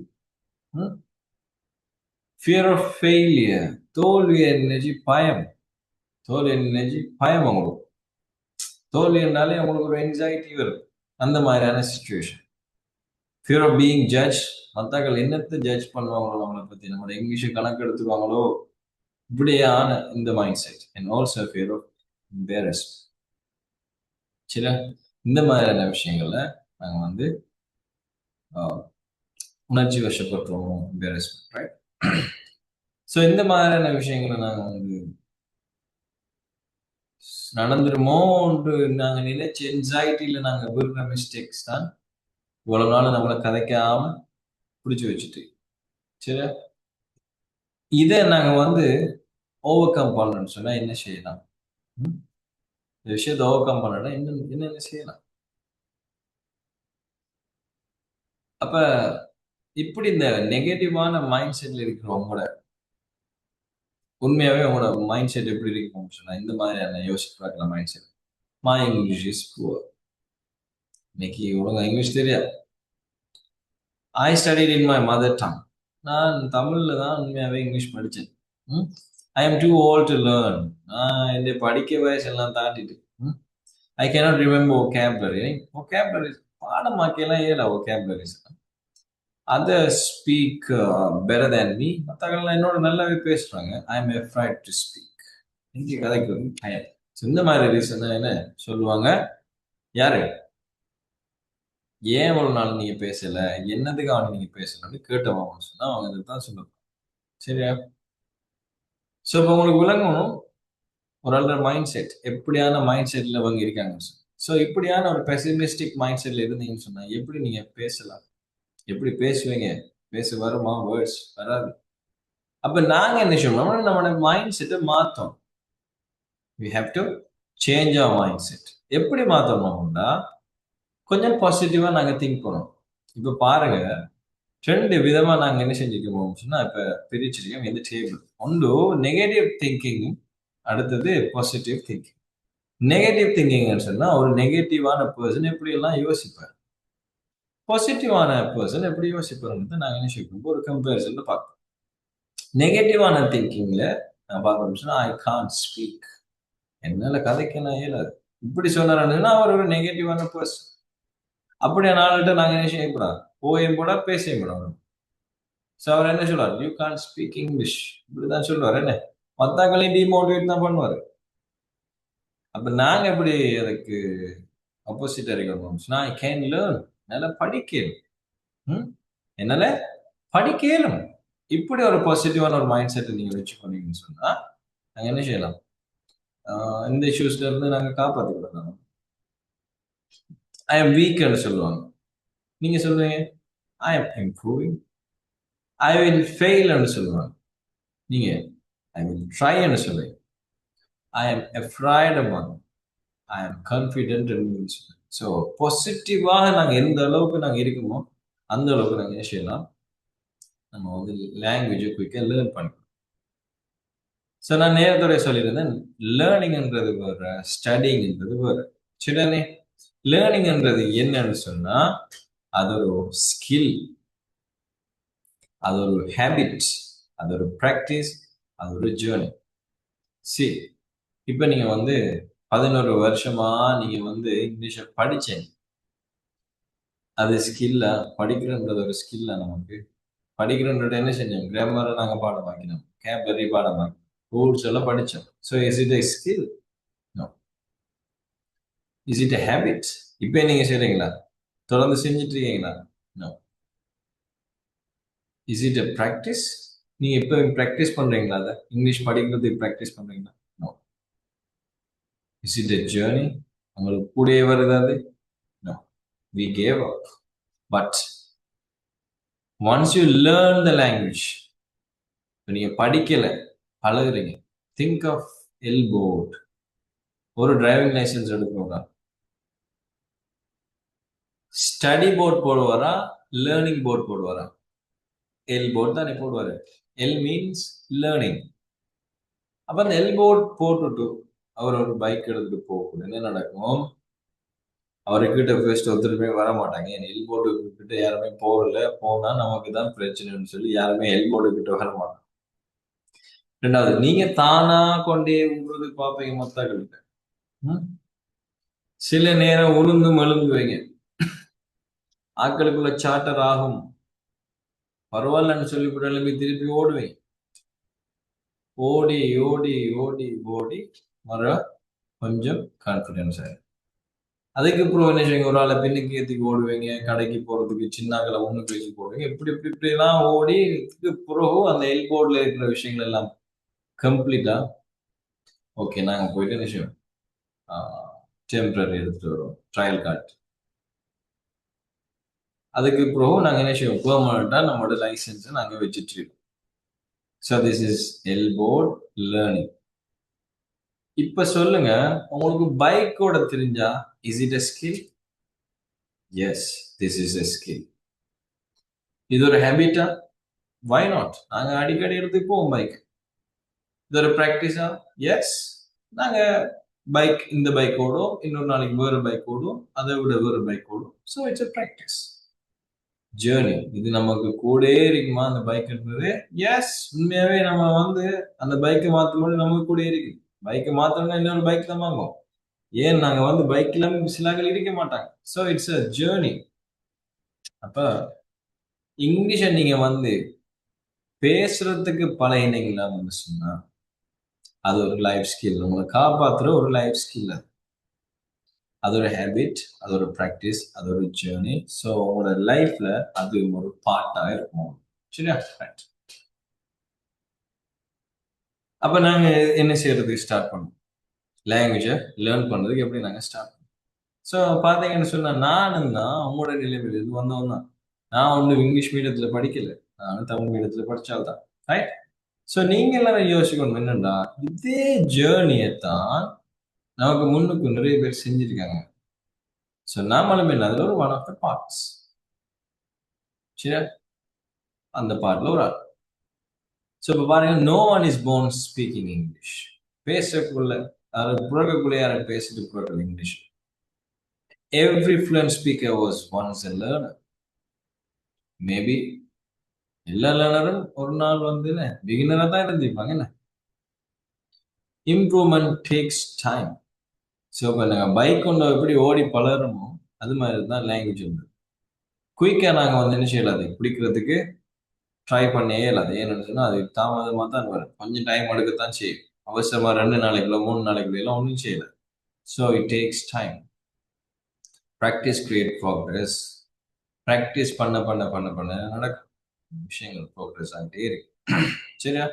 ஃபியர் ஆஃப் ஃபெயிலியர், தோல்வி நினைச்சு பயம். தோல்வி நினைச்சு பயம் அவங்களுக்கு. தோல்வி என்றாலே அவங்களுக்கு ஒரு என்சைட்டி வரும், அந்த மாதிரியான situation. Fear of being judge, மற்றவர்கள் என்னத்தை ஜட்ஜ் பண்ணுவாங்களோ நம்மளை பத்தி, நம்மளோட இங்கிலீஷை கணக்கு எடுத்துருவாங்களோ, இப்படியான இந்த mindset. And also fear of embarrassment. சரி, இந்த மாதிரியான விஷயங்கள்ல நாங்க வந்து உணர்ச்சி வசப்பட்டுருவோம், எம்பாரஸ்மென்ட், ரைட்? ஸோ இந்த மாதிரியான விஷயங்களை நாங்க வந்து நடந்துருமோ நாங்க நினைச்ச என்சைட்டில நாங்க விடுற மிஸ்டேக்ஸ் தான் இவ்வளவு நாள் நம்மளை கதைக்காம பிடிச்சு வச்சுட்டு. சரி, இதை நாங்க வந்து ஓவர் கம் பண்ணணும்னு சொன்னா என்ன செய்யலாம்? ம்? இந்த விஷயத்தை ஓவர் கம் பண்ணணும்னா என்னென்ன செய்யலாம்? அப்ப இப்படி இந்த நெகட்டிவான மைண்ட் செட்ல இருக்கிறவங்களோட உண்மையாவே உங்களோட மைண்ட் செட் எப்படி இருக்கும்னு சொன்னா இந்த மாதிரியான யோசிச்சு பார்க்கலாம் mindset. My English is poor. இன்னைக்கு ஒழுங்கா இங்கிலீஷ் தெரியாது. I studied in my mother tongue. நான் தமிழ்ல தான் உண்மையாவே இங்கிலீஷ் படித்தேன். I am too old to learn. நான் இந்த படிக்க வயசெல்லாம் தாண்டிட்டு. I cannot remember vocabulary. Vocabulary பாடமாக்கியெல்லாம் ஏல vocabularies. Other speak better than me. மற்றவங்களாம் என்னோட நல்லாவே பேசுறாங்க. I am afraid to speak. இங்கே கதைக்கு வந்து பயம். இந்த மாதிரி ரீசன் என்ன சொல்லுவாங்க? யாரு ஏன் ஒரு நாள் நீங்க பேசல, என்னதுக்காக நீங்க பேசலன்னு கேட்டவங்க சொன்னா அவங்க இதுதான் சொல்லுவாங்க. சரியா? ஸோ இப்போ உங்களுக்கு விளங்கணும் ஒரு ஆளோட மைண்ட் செட் எப்படியான மைண்ட் செட்ல அவங்க இருக்காங்க. ஸோ இப்படியான ஒரு பெசிமிஸ்டிக் மைண்ட் செட்ல இருந்தீங்கன்னு சொன்னா எப்படி நீங்க பேசலாம்? எப்படி பேசுவீங்க? பேச வருமா? வேர்ட்ஸ் வராது. அப்ப நாங்க என்ன சொல்லணும்? நம்மளோட மைண்ட் செட்டை மாத்தோம். We have to change our mindset. எப்படி மாத்தணும்னா கொஞ்சம் பாசிட்டிவா நாங்க திங்க் பண்ணணும். இப்ப பாருங்க, 2 விதமா நாங்க என்ன செஞ்சுக்கோம் சொன்னா இப்ப பிரிச்சிருக்கோம் இந்த டேபிள். ஒன்று நெகட்டிவ் திங்கிங், அடுத்தது பாசிட்டிவ் திங்கிங். நெகட்டிவ் திங்கிங்னு சொன்னா ஒரு நெகட்டிவான பர்சன் எப்படி எல்லாம் யோசிப்பார், பாசிட்டிவான பர்சன் எப்படி யோசிப்பாருன்னு நாங்க என்ன செய்வோம் ஒரு கம்பேரிசன்ல பார்ப்போம். நெகட்டிவான திங்கிங்ல நான் பார்க்கணும் சொன்னா ஐ கான்ட் ஸ்பீக். என்னால கதைக்க நான் இயலாது. இப்படி சொன்னாருன்னா அவர் ஒரு நெகட்டிவான பர்சன். அப்படியே நாள்கிட்ட நாங்க என்ன செய்யக்கூடாது, போயும் கூட பேசையும் கூடாது. ஸோ அவர் என்ன சொல்லுவார்? You can't speak English. இப்படிதான் சொல்லுவார். என்ன மத்தாக்களையும் டிமோட்டிவேட் தான் பண்ணுவார். அப்ப நாங்க எப்படி அதுக்கு ஆப்போசிட்டா இருக்கணும்? I can learn. என்னால படிக்கணும். என்னால படிக்கலும். இப்படி ஒரு பாசிட்டிவான ஒரு மைண்ட் செட் நீங்க வச்சு பண்ணீங்கன்னு சொன்னா நாங்க என்ன செய்யலாம்? இந்த இஷ்யூஸ்ல இருந்து நாங்க காப்பாத்திக்கலாம். ஐ எம் வீக்னு சொல்லுவாங்க. நீங்க சொல்லுவீங்க I am improving. I will ஃபெயில்னு சொல்லுவாங்க. நீங்க ஐ வில் ட்ரைன்னு சொல்லுவீங்க. ஐ எம் எஃப்ரைட் அமன். I am confident. ஸோ பாசிட்டிவாக நாங்கள் எந்த அளவுக்கு நாங்கள் இருக்கோமோ அந்த அளவுக்கு நாங்கள் என்ன செய்யலாம்? நம்ம வந்து லாங்குவேஜை குயிக்காக லேர்ன் பண்ணிக்கலாம். ஸோ நான் நேரத்தோட சொல்லியிருந்தேன், லேர்னிங்ன்றது வேறு, ஸ்டடிங்ன்றது வேறு. சரிதானே? லேர்னிங்ன்றது என்னன்னு சொன்னா அது ஒரு ஸ்கில், அது ஒரு ஹேபிட், அது ஒரு ப்ராக்டிஸ், அது ஒரு ஜேர்னி. சரி, இப்போ நீங்க வந்து 11 வருஷமா நீங்க வந்து இங்கிலீஷை படிச்சீங்க. அது ஸ்கில்லா? படிக்கிறன்றது ஒரு ஸ்கில்லா? நமக்கு படிக்கிறன்றது என்ன செஞ்சோம்? கிராமரை நாங்கள் பாடமாக்கினோம், கேபரி பாடமாக்கி, ரூல்ஸ் எல்லாம் படித்தோம். So is it a skill? No. Is it a habit? இப்போ நீங்க செய்றீங்களா? தொடர்ந்து செஞ்சுட்டு இருக்கீங்களா? No. Is it a practice? நீங்க இப்போ ப்ராக்டிஸ் பண்றீங்களா? அதை இங்கிலீஷ் படிக்கிறதுக்கு ப்ராக்டிஸ் பண்றீங்களா? No. Is it a journey? உங்களுக்கு கூடயே வருது அது? No. We gave up. But once you learn the language, இப்போ நீங்க படிக்கல, பழகுறீங்க. Think of L board. ஒரு டிரைவிங் லைசன்ஸ் எடுக்கணும்னா ஸ்டடி போர்ட் போடுவாரா, லேர்னிங் போர்ட் போடுவாரா? எல் போர்ட் தானே போடுவாரு. L means learning. அப்ப அந்த எல் போர்ட் போட்டுட்டு அவர் ஒரு பைக் எடுத்துட்டு போகக்கூடாது. என்ன நடக்கும்? அவர்கிட்ட ஃபர்ஸ்ட் ஒருத்தருமே வர மாட்டாங்க. எல் போர்டு கிட்ட யாருமே போகல. போனா நமக்கு தான் பிரச்சனைன்னு சொல்லி யாருமே எல் போர்டு கிட்ட வர மாட்டாங்க. ரெண்டாவது, நீங்க தானா கொண்டே விடுறது பார்ப்பீங்க மத்தாக்கள்கிட்ட. சில நேரம் உளுந்து மழுங்குவீங்க. ஆட்களுக்குள்ள சார்ட்டர் ஆகும். பரவாயில்லன்னு சொல்லி எழுப்பி திருப்பி ஓடுவேன். ஓடி ஓடி ஓடி ஓடி வர கொஞ்சம் கான்ஃபிடன்ஸ் ஆயிடும். அதுக்கு அப்புறம் என்ன செய்வீங்க? ஒரு ஆளை பின்னுக்கு ஏற்றிக்கு ஓடுவீங்க, கடைக்கு போறதுக்கு சின்னாக்களை ஒண்ணு பேசி போடுவீங்க. இப்படி இப்படி இப்படி எல்லாம் ஓடி பிறகு அந்த எல் போர்ட்ல இருக்கிற விஷயங்கள் எல்லாம் கம்ப்ளீட்டா ஓகே நாங்க போயிட்டு என்ன செய்வோம்? டெம்பரரி எடுத்துட்டு வரோம், ட்ரையல் கார்டு. அதுக்கு பிறகு நாங்க என்ன செய்வோம்? பெர்மனண்டா நம்மளோட லைசன்ஸை நாங்க வச்சுட்டு இருக்கோம். So this is L board learning. இப்ப சொல்லுங்க, உங்களுக்கு பைக்கோட தெரிஞ்சா is it a skill? Yes, this is a skill. இது ஒரு ஹேபிட்டா? Why not? நாங்க அடிக்கடி எடுத்துட்டு போவோம் பைக். இது ஒரு ப்ராக்டிஸா? எஸ். நாங்க பைக், இந்த பைக் ஓடும், இன்னொரு நாளைக்கு வேறு பைக் ஓடும், அதை விட வேறு பைக் ஓடும். So it's a practice journey. இது நமக்கு கூடே இருக்குமா அந்த பைக் இருந்தது? எஸ், உண்மையாவே நம்ம வந்து அந்த பைக்கை மாற்றும் போது நமக்கு கூட இருக்கு. பைக்கை மாத்தணும்னா இன்னொரு பைக் தான் வாங்குவோம். ஏன் நாங்க வந்து பைக்ல சிலாக்கள் இருக்க மாட்டாங்க. So it's a journey. அப்ப இங்கிலீஷை நீங்க வந்து பேசுறதுக்கு பழகினீங்களா சொன்னா அது ஒரு லைஃப் ஸ்கில். உங்களை காப்பாத்துற ஒரு லைஃப் ஸ்கில். அது ஒரு ஹேபிட், அது ஒரு ப்ராக்டிஸ், அது ஒரு ஜேர்னி. ஸோ உங்களோட லைஃப்ல அது ஒரு பார்ட்டா இருக்கும். சரியா? அப்ப நாங்க என்ன செய்யறதுக்கு ஸ்டார்ட் பண்ணோம்? லாங்குவேஜை லேர்ன் பண்றதுக்கு எப்படி நாங்க ஸ்டார்ட் பண்ணோம்? ஸோ பாத்தீங்கன்னு சொன்னா நானும் தான் உங்களோட நிலைமையில இருந்து வந்தவன் தான். நான் ஒன்றும் இங்கிலீஷ் மீடியத்துல படிக்கல, நானும் தமிழ் மீடியத்துல படிச்சால்தான். ரைட்? ஸோ நீங்க எல்லாரும் யோசிக்கணும் என்னன்னா, இதே ஜேர்னியை தான் நமக்கு முன்னுக்கு நிறைய பேர் செஞ்சிருக்காங்க. ஸோ நாமளும் என்ன அதுல ஒரு ஒன் ஆஃப் த பார்ட்ஸ். சரியா? அந்த பார்ட்ல ஒரு ஆள். ஸோ இப்போ பாருங்க, no one is born speaking English. பேசக்குள்ள அதாவது புழக்கக்குள்ள யாரும் பேசிட்டு புழக்கல் English. Every fluent speaker was once a learner. Maybe எல்லா லேர்னரும் ஒரு நாள் வந்து பிகினரா தான் இருந்திருப்பாங்க. என்ன இம்ப்ரூவ்மெண்ட் டேக்ஸ் டைம். ஸோ இப்போ நாங்கள் பைக் கொண்டு எப்படி ஓடி பழகிறோமோ அது மாதிரி தான் லாங்குவேஜ் வந்து குயிக்காக நாங்கள் வந்து என்ன செய்யலாது பிடிக்கிறதுக்கு ட்ரை பண்ணே இயலாது. ஏன்னு சொன்னால் அது தாமதமாக தான் வரும், கொஞ்சம் டைம் எடுக்கத்தான் செய்யும். அவசரமாக 2 நாளைக்குள்ள 3 நாளைக்குள்ள எல்லாம் ஒன்றும் செய்யலை. So it takes time. Practice create progress. Practice பண்ண பண்ண பண்ண பண்ண நடக்கும் விஷயங்கள், ப்ரோக்ரஸ் ஆகிட்டே இருக்கு. சரியா?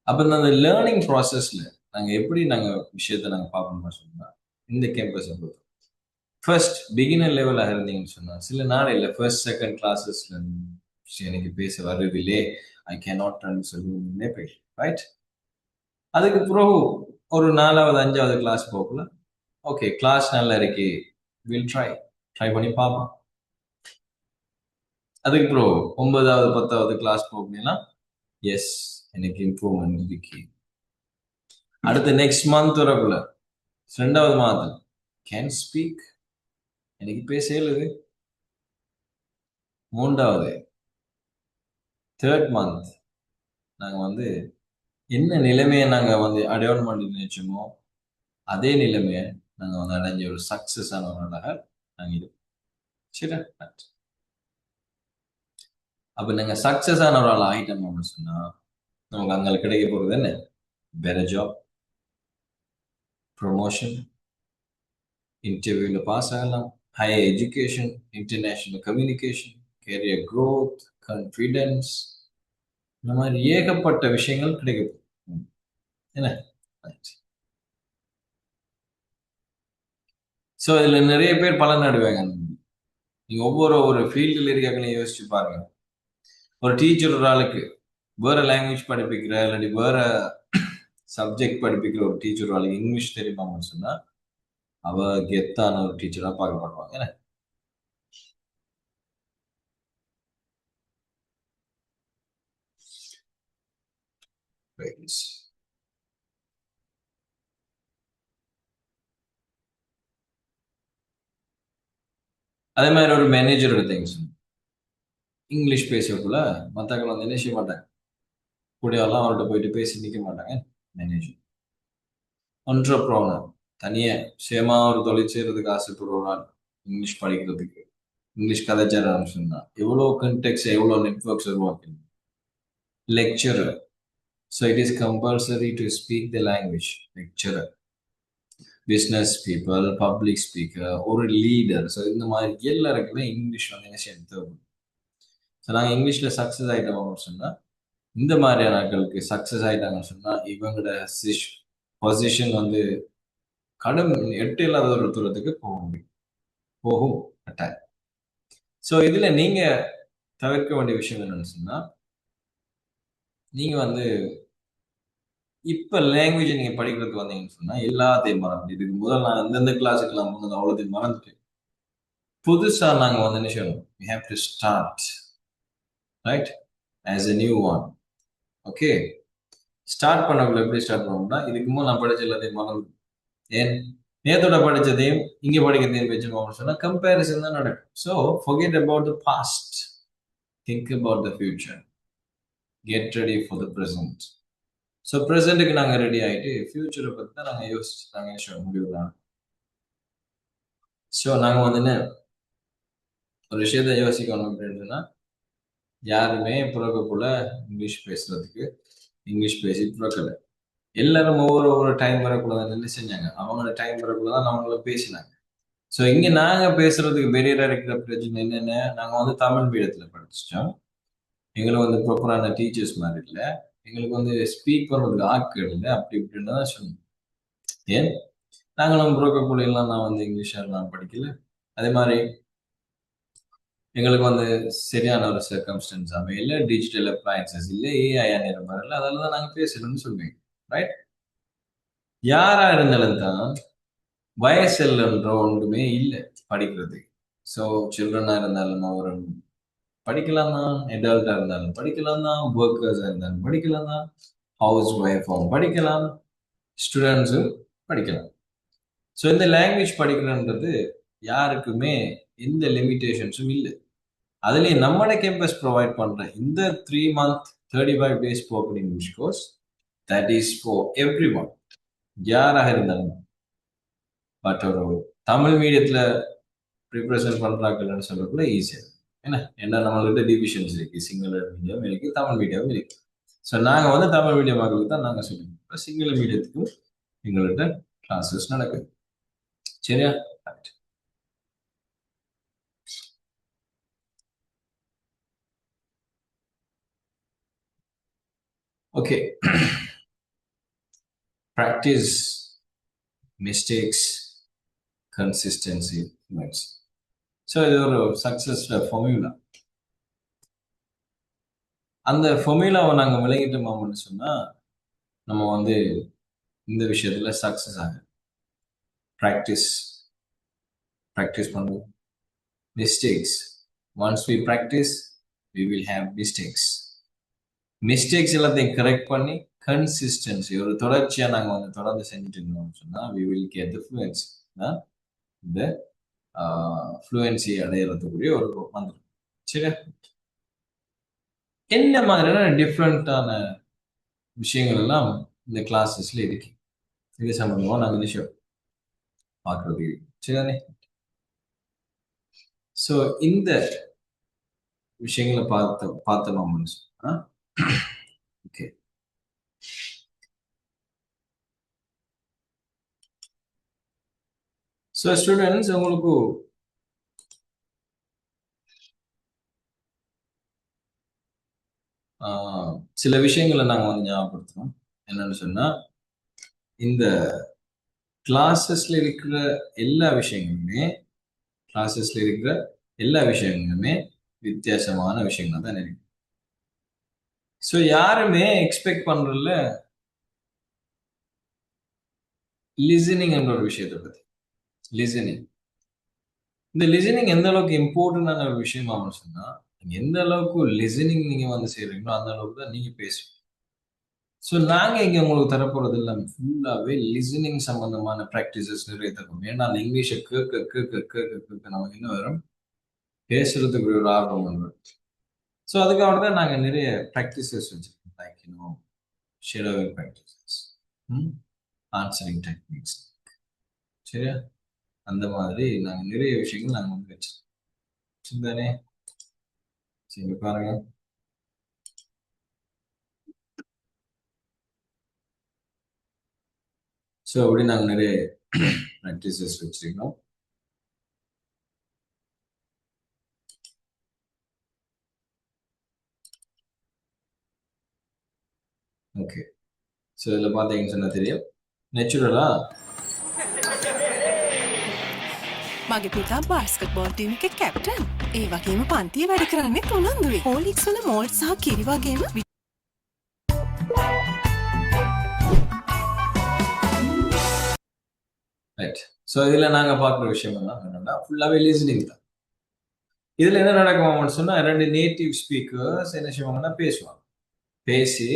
அப்ப அந்த லேர்னிங் ப்ராசஸ்ல நாங்க எப்படி நாங்க விஷயத்த நாங்க பார்க்கணும்னு சொன்னா, இந்த கேம்பஸ் பொறுத்தவரை ஃபர்ஸ்ட் பிகினர் லெவலாக இருந்தீங்கன்னு சொன்னா சில நாள் இல்லை, ஃபர்ஸ்ட் செகண்ட் கிளாஸஸ்ல எனக்கு பேச வருதில்லே, ஐ கேனாட் சொல்லி பேச. ரைட்? அதுக்கு பிறகு ஒரு 4வது 5வது கிளாஸ் போகல, ஓகே கிளாஸ் நல்லா இருக்கு, வில் ட்ரை பண்ணி பார்ப்போம். அதுக்கு பிறகு 9வது 10வது கிளாஸ் போகணும்னா எஸ் எனக்கு இம்ப்ரூவ்மெண்ட் இருக்கு. அடுத்த நெக்ஸ்ட் மந்த் வரக்குள்ள 2வது மாதம் கேன் ஸ்பீக், எனக்கு பேச எழுது. 3வது 3rd மந்த் நாங்க வந்து என்ன நிலைமையை நாங்க வந்து அடையாளம் பண்ணி நினைச்சோமோ அதே நிலைமையை நாங்க வந்து அடைஞ்ச ஒரு சக்சஸ் ஆனவர்களாக நாங்க இருக்கோம். சரி? அப்ப நீங்க சக்சஸ் ஆனவரால் ஆகிட்டோம் சொன்னா நமக்கு அங்கே கிடைக்க போறது என்ன? பெட்டர் ஜாப், ப்ரொமோஷன், இன்டர்வியூல பாஸ் ஆகலாம், higher education, international communication, career growth, confidence, இந்த மாதிரி ஏகப்பட்ட விஷயங்கள் கிடைக்கும். என்ன? ஸோ இதுல நிறைய பேர் பலன் அடைவாங்க. நீங்க ஒரு ஃபீல்டில் இருக்காங்கன்னு யோசிச்சு பாருங்க. ஒரு டீச்சர் ஒரு ஆளுக்கு வேற லாங்குவேஜ் படிப்பிக்கிற இல்லாட்டி வேற சப்ஜெக்ட் படிப்பிக்கிற ஒரு டீச்சர் ஒரு ஆளுக்கு இங்கிலீஷ் தெரியுமான்னு சொன்னா அவ கெத்தான ஒரு டீச்சரா பார்க்கப்படுவாங்க. என்ன? அதே மாதிரி ஒரு மேனேஜர் எடுத்தீங்க, இங்கிலீஷ் பேசக்குள்ள மற்றவங்க வந்து என்ன செய்ய மாட்டாங்க, கூடியெல்லாம் அவர்கிட்ட போயிட்டு பேசி நிற்க மாட்டாங்க. மேனேஜர் என்டர்பிரனர் தனியா சேமா ஒரு தொழில் செய்யறதுக்கு ஆசைப்படுவாங்க. இங்கிலீஷ் படிக்கிறதுக்கு இங்கிலீஷ் கதைச்சாரன்னு சொன்னா எவ்வளோ கண்டெக்ட்ஸ் எவ்வளோ நெட்வொர்க்ஸ் உருவாக்கணும். Lecturer, so it is compulsory to speak the language. Lecturer, business people, public speaker, ஒரு லீடர், ஸோ இந்த மாதிரி எல்லாருக்குமே இங்கிலீஷ் வந்து என்ன செய்ய தேவைப்படும். ஸோ நாங்கள் இங்கிலீஷில் சக்ஸஸ் ஆகிட்டோம் சொன்னால் இந்த மாதிரியான ஆட்களுக்கு சக்ஸஸ் ஆகிட்டாங்கன்னு சொன்னால் இவங்களோட பொசிஷன் வந்து கடும் 8 இல்லாத ஒரு தூரத்துக்கு போகும் கட்டாயம். ஸோ இதில் நீங்கள் தவிர்க்க வேண்டிய விஷயம் என்னன்னு சொன்னா, நீங்க வந்து இப்ப லாங்குவேஜ் நீங்க படிக்கிறதுக்கு வந்தீங்கன்னு சொன்னா எல்லாத்தையும் மறந்து, இதுக்கு முதல் நான் எந்தெந்த கிளாஸுக்கெல்லாம் போனது அவ்வளோத்தையும் மறந்துட்டு புதுசா நாங்க வந்து என்ன செய்யணும், we have to start right as a new one. Okay, start பண்ணக்குள்ள எப்படி ஸ்டார்ட் பண்ணணும்னா, இதுக்கு முன்னாடி நான் படிச்ச எல்லாத்தையும் மறந்து, ஏன் நேத்தோட படிச்சதையும் இங்க படிக்கிறதையும் வச்சு சொன்னா கம்பேரிசன் தான் நடக்கும். So forget about the past, think about the future, get ready for the present. So ப்ரெசென்ட்டுக்கு நாங்கள் ரெடி ஆகிட்டு ஃபியூச்சரை பற்றி தான் நாங்கள் யோசிச்சு நாங்கள் என்ன முடிவுதான். ஸோ நாங்கள் வந்து என்ன ஒரு விஷயத்த யோசிக்கணும் அப்படின்னா, யாருமே பிறக்கக்குள்ள இங்கிலீஷ் பேசுறதுக்கு இங்கிலீஷ் பேசி பிறக்கலை. எல்லாரும் ஒவ்வொரு டைம் வரக்குள்ள தான் என்ன செஞ்சாங்க, அவங்களோட டைம் வரக்குள்ள தான் அவங்கள பேசினாங்க. ஸோ இங்கே நாங்கள் பேசுறதுக்கு பெரியராக இருக்கிற பிரச்சனை என்னென்ன, நாங்கள் வந்து தமிழ் மீடியத்தில் படிச்சிட்டோம். எங்களுக்கு வந்து ப்ராப்பரான டீச்சர்ஸ் மாதிரி இல்லை, எங்களுக்கு வந்து ஸ்பீக் பண்ணுறதுக்கு ஆட்கள் இல்லை, அப்படி இப்படின்னு தான் சொல்லணும். ஏன் நாங்களும் புரோக்கக்குள்ளெல்லாம் நான் வந்து இங்கிலீஷ் எல்லாம் படிக்கல. அதே மாதிரி எங்களுக்கு வந்து சரியான ஒரு சர்க்கம்ஸ்டன்ஸ் அமையல, டிஜிட்டல் அப்ளையன்சஸ் இல்லை, ஏஐ நேரம் வரல, அதெல்லாம் தான் நாங்கள் பேசணும்னு சொல்லுவீங்க. ரைட், யாரா இருந்தாலும் தான் வயசெல்ன்ற ஒன்றுமே இல்லை படிக்கிறதுக்கு. ஸோ சில்ட்ரனா இருந்தாலும் ஒரு படிக்கலாம் தான், அடல்ட்டா இருந்தாலும் படிக்கலாம் தான், ஒர்க்கர்ஸா இருந்தாலும் படிக்கலாம் தான், ஹவுஸ் ஒய்ஃபும் படிக்கலாம், ஸ்டூடெண்ட்ஸும் படிக்கலாம். ஸோ இந்த லாங்குவேஜ் படிக்கிறன்றது யாருக்குமே எந்த லிமிட்டேஷன்ஸும் இல்லை. அதுலேயும் நம்மளோட கேம்பஸ் ப்ரொவைட் பண்ற இந்த 3 month 35 days spoken English course, that is for every one, யாராக இருந்தாலும். பட் ஒரு தமிழ் மீடியத்தில் ப்ரிப்ரேஷன் பண்றாங்கன்னு சொல்லக்குள்ள ஈஸியாக ஏன்னா நம்மள்கிட்ட டிவிஷன்ஸ் இருக்கு, சிங்கள மீடியம் இருக்கு, தமிழ் மீடியம் இருக்கு. ஸோ நாங்கள் வந்து தமிழ் மீடியம் மக்களுக்கு தான் நாங்கள் சொல்லிக்கிறோம், சிங்கள மீடியத்துக்கும் எங்கள்கிட்ட கிளாஸஸ் நடக்குது. சரியா? Okay, practice, mistakes, consistency. So இது ஒரு சக்சஸ்ல ஃபார்முலா. அந்த ஃபார்முலாவை நாங்கள் விளங்கிட்டோம்னு சொன்னா நம்ம வந்து இந்த விஷயத்துல சக்சஸ் ஆகும். ப்ராக்டிஸ் பண்ணுவோம். Mistakes, once we practise we will have mistakes எல்லாத்தையும் கரெக்ட் பண்ணி கன்சிஸ்டன்சி, ஒரு தொடர்ச்சியா நாங்கள் வந்து தொடர்ந்து செஞ்சுட்டு இருந்தோம்னு சொன்னா we will get the fluency. இந்த ஃப்ளூயன்சி அடையிறதுக்குரிய ஒரு மந்திரம். சரியா? என்ன மாதிரியான டிஃப்ரெண்டான விஷயங்கள் எல்லாம் இந்த கிளாஸஸ்ல இருக்கு, இது சம்பந்தமா நாங்கள் விஷயம் பார்க்கறது. சரிதானே? ஸோ இந்த விஷயங்களை பார்த்தோம்னு சொன்னா ஓகே. ஸோ ஸ்டூடெண்ட்ஸ், உங்களுக்கு சில விஷயங்களை நாங்கள் வந்து ஞாபகப்படுத்துறோம். என்னன்னு சொன்னா, இந்த கிளாஸஸ்ல இருக்கிற எல்லா விஷயங்களுமே வித்தியாசமான விஷயங்கள் தான் இருக்கு. ஸோ யாருமே எக்ஸ்பெக்ட் பண்றதுல லிசனிங் என்ற ஒரு விஷயத்தை பத்தி, இந்த லிசனிங் எந்த அளவுக்கு இம்பார்ட்டன்டான ஒரு விஷயமா சொன்னா, எந்த அளவுக்கு லிசனிங் நீங்க வந்து செய்றீங்களோ அந்த அளவுக்கு தான் நீங்க பேசுவீங்க. ஸோ நாங்கள் இங்கே உங்களுக்கு தரப்போறது இல்லாம ஃபுல்லாகவே லிசனிங் சம்பந்தமான ப்ராக்டிசஸ் நிறைய தரும். ஏன்னா அந்த இங்கிலீஷை கேட்க நமக்கு என்ன வரும், பேசுறதுக்கு ஒரு ஆர்வம் வரும். ஸோ அதுக்காக தான் நாங்கள் நிறைய ப்ராக்டிசஸ் வச்சிருக்கோம். Like shadowing practices, answering techniques. சரியா? அந்த மாதிரி நாங்கள் நிறைய விஷயங்கள் நாங்கள் வந்து வச்சிருக்கோம். தானே? சரி, பாருங்க. ஸோ அப்படி நாங்கள் நிறைய ப்ராக்டிசஸ் வச்சிருக்கோம். ஓகே, ஸோ இதில் பார்த்தீங்கன்னு சொன்னா தெரியும், நேச்சுரலா මගේ පිතා බාස්කට්බෝල් ටීම් එකේ කැප්ටන්. ඒ වගේම පන්තිය වැඩ කරන්නෙත් උනන්දුවේ. හෝලික්ස් වල මෝල්ට් සහ කිරි වගේම ரைட். ஸோ இதில் நாங்கள் பார்க்குற விஷயம் என்னன்னா ஃபுல்லாகவே லிசனிங் தான். இதில் என்ன நடக்குமான்னு சொன்னால் 2 நேட்டிவ் ஸ்பீக்கர்ஸ் என்ன செய்வாங்கன்னா பேசுவாங்க. பேசி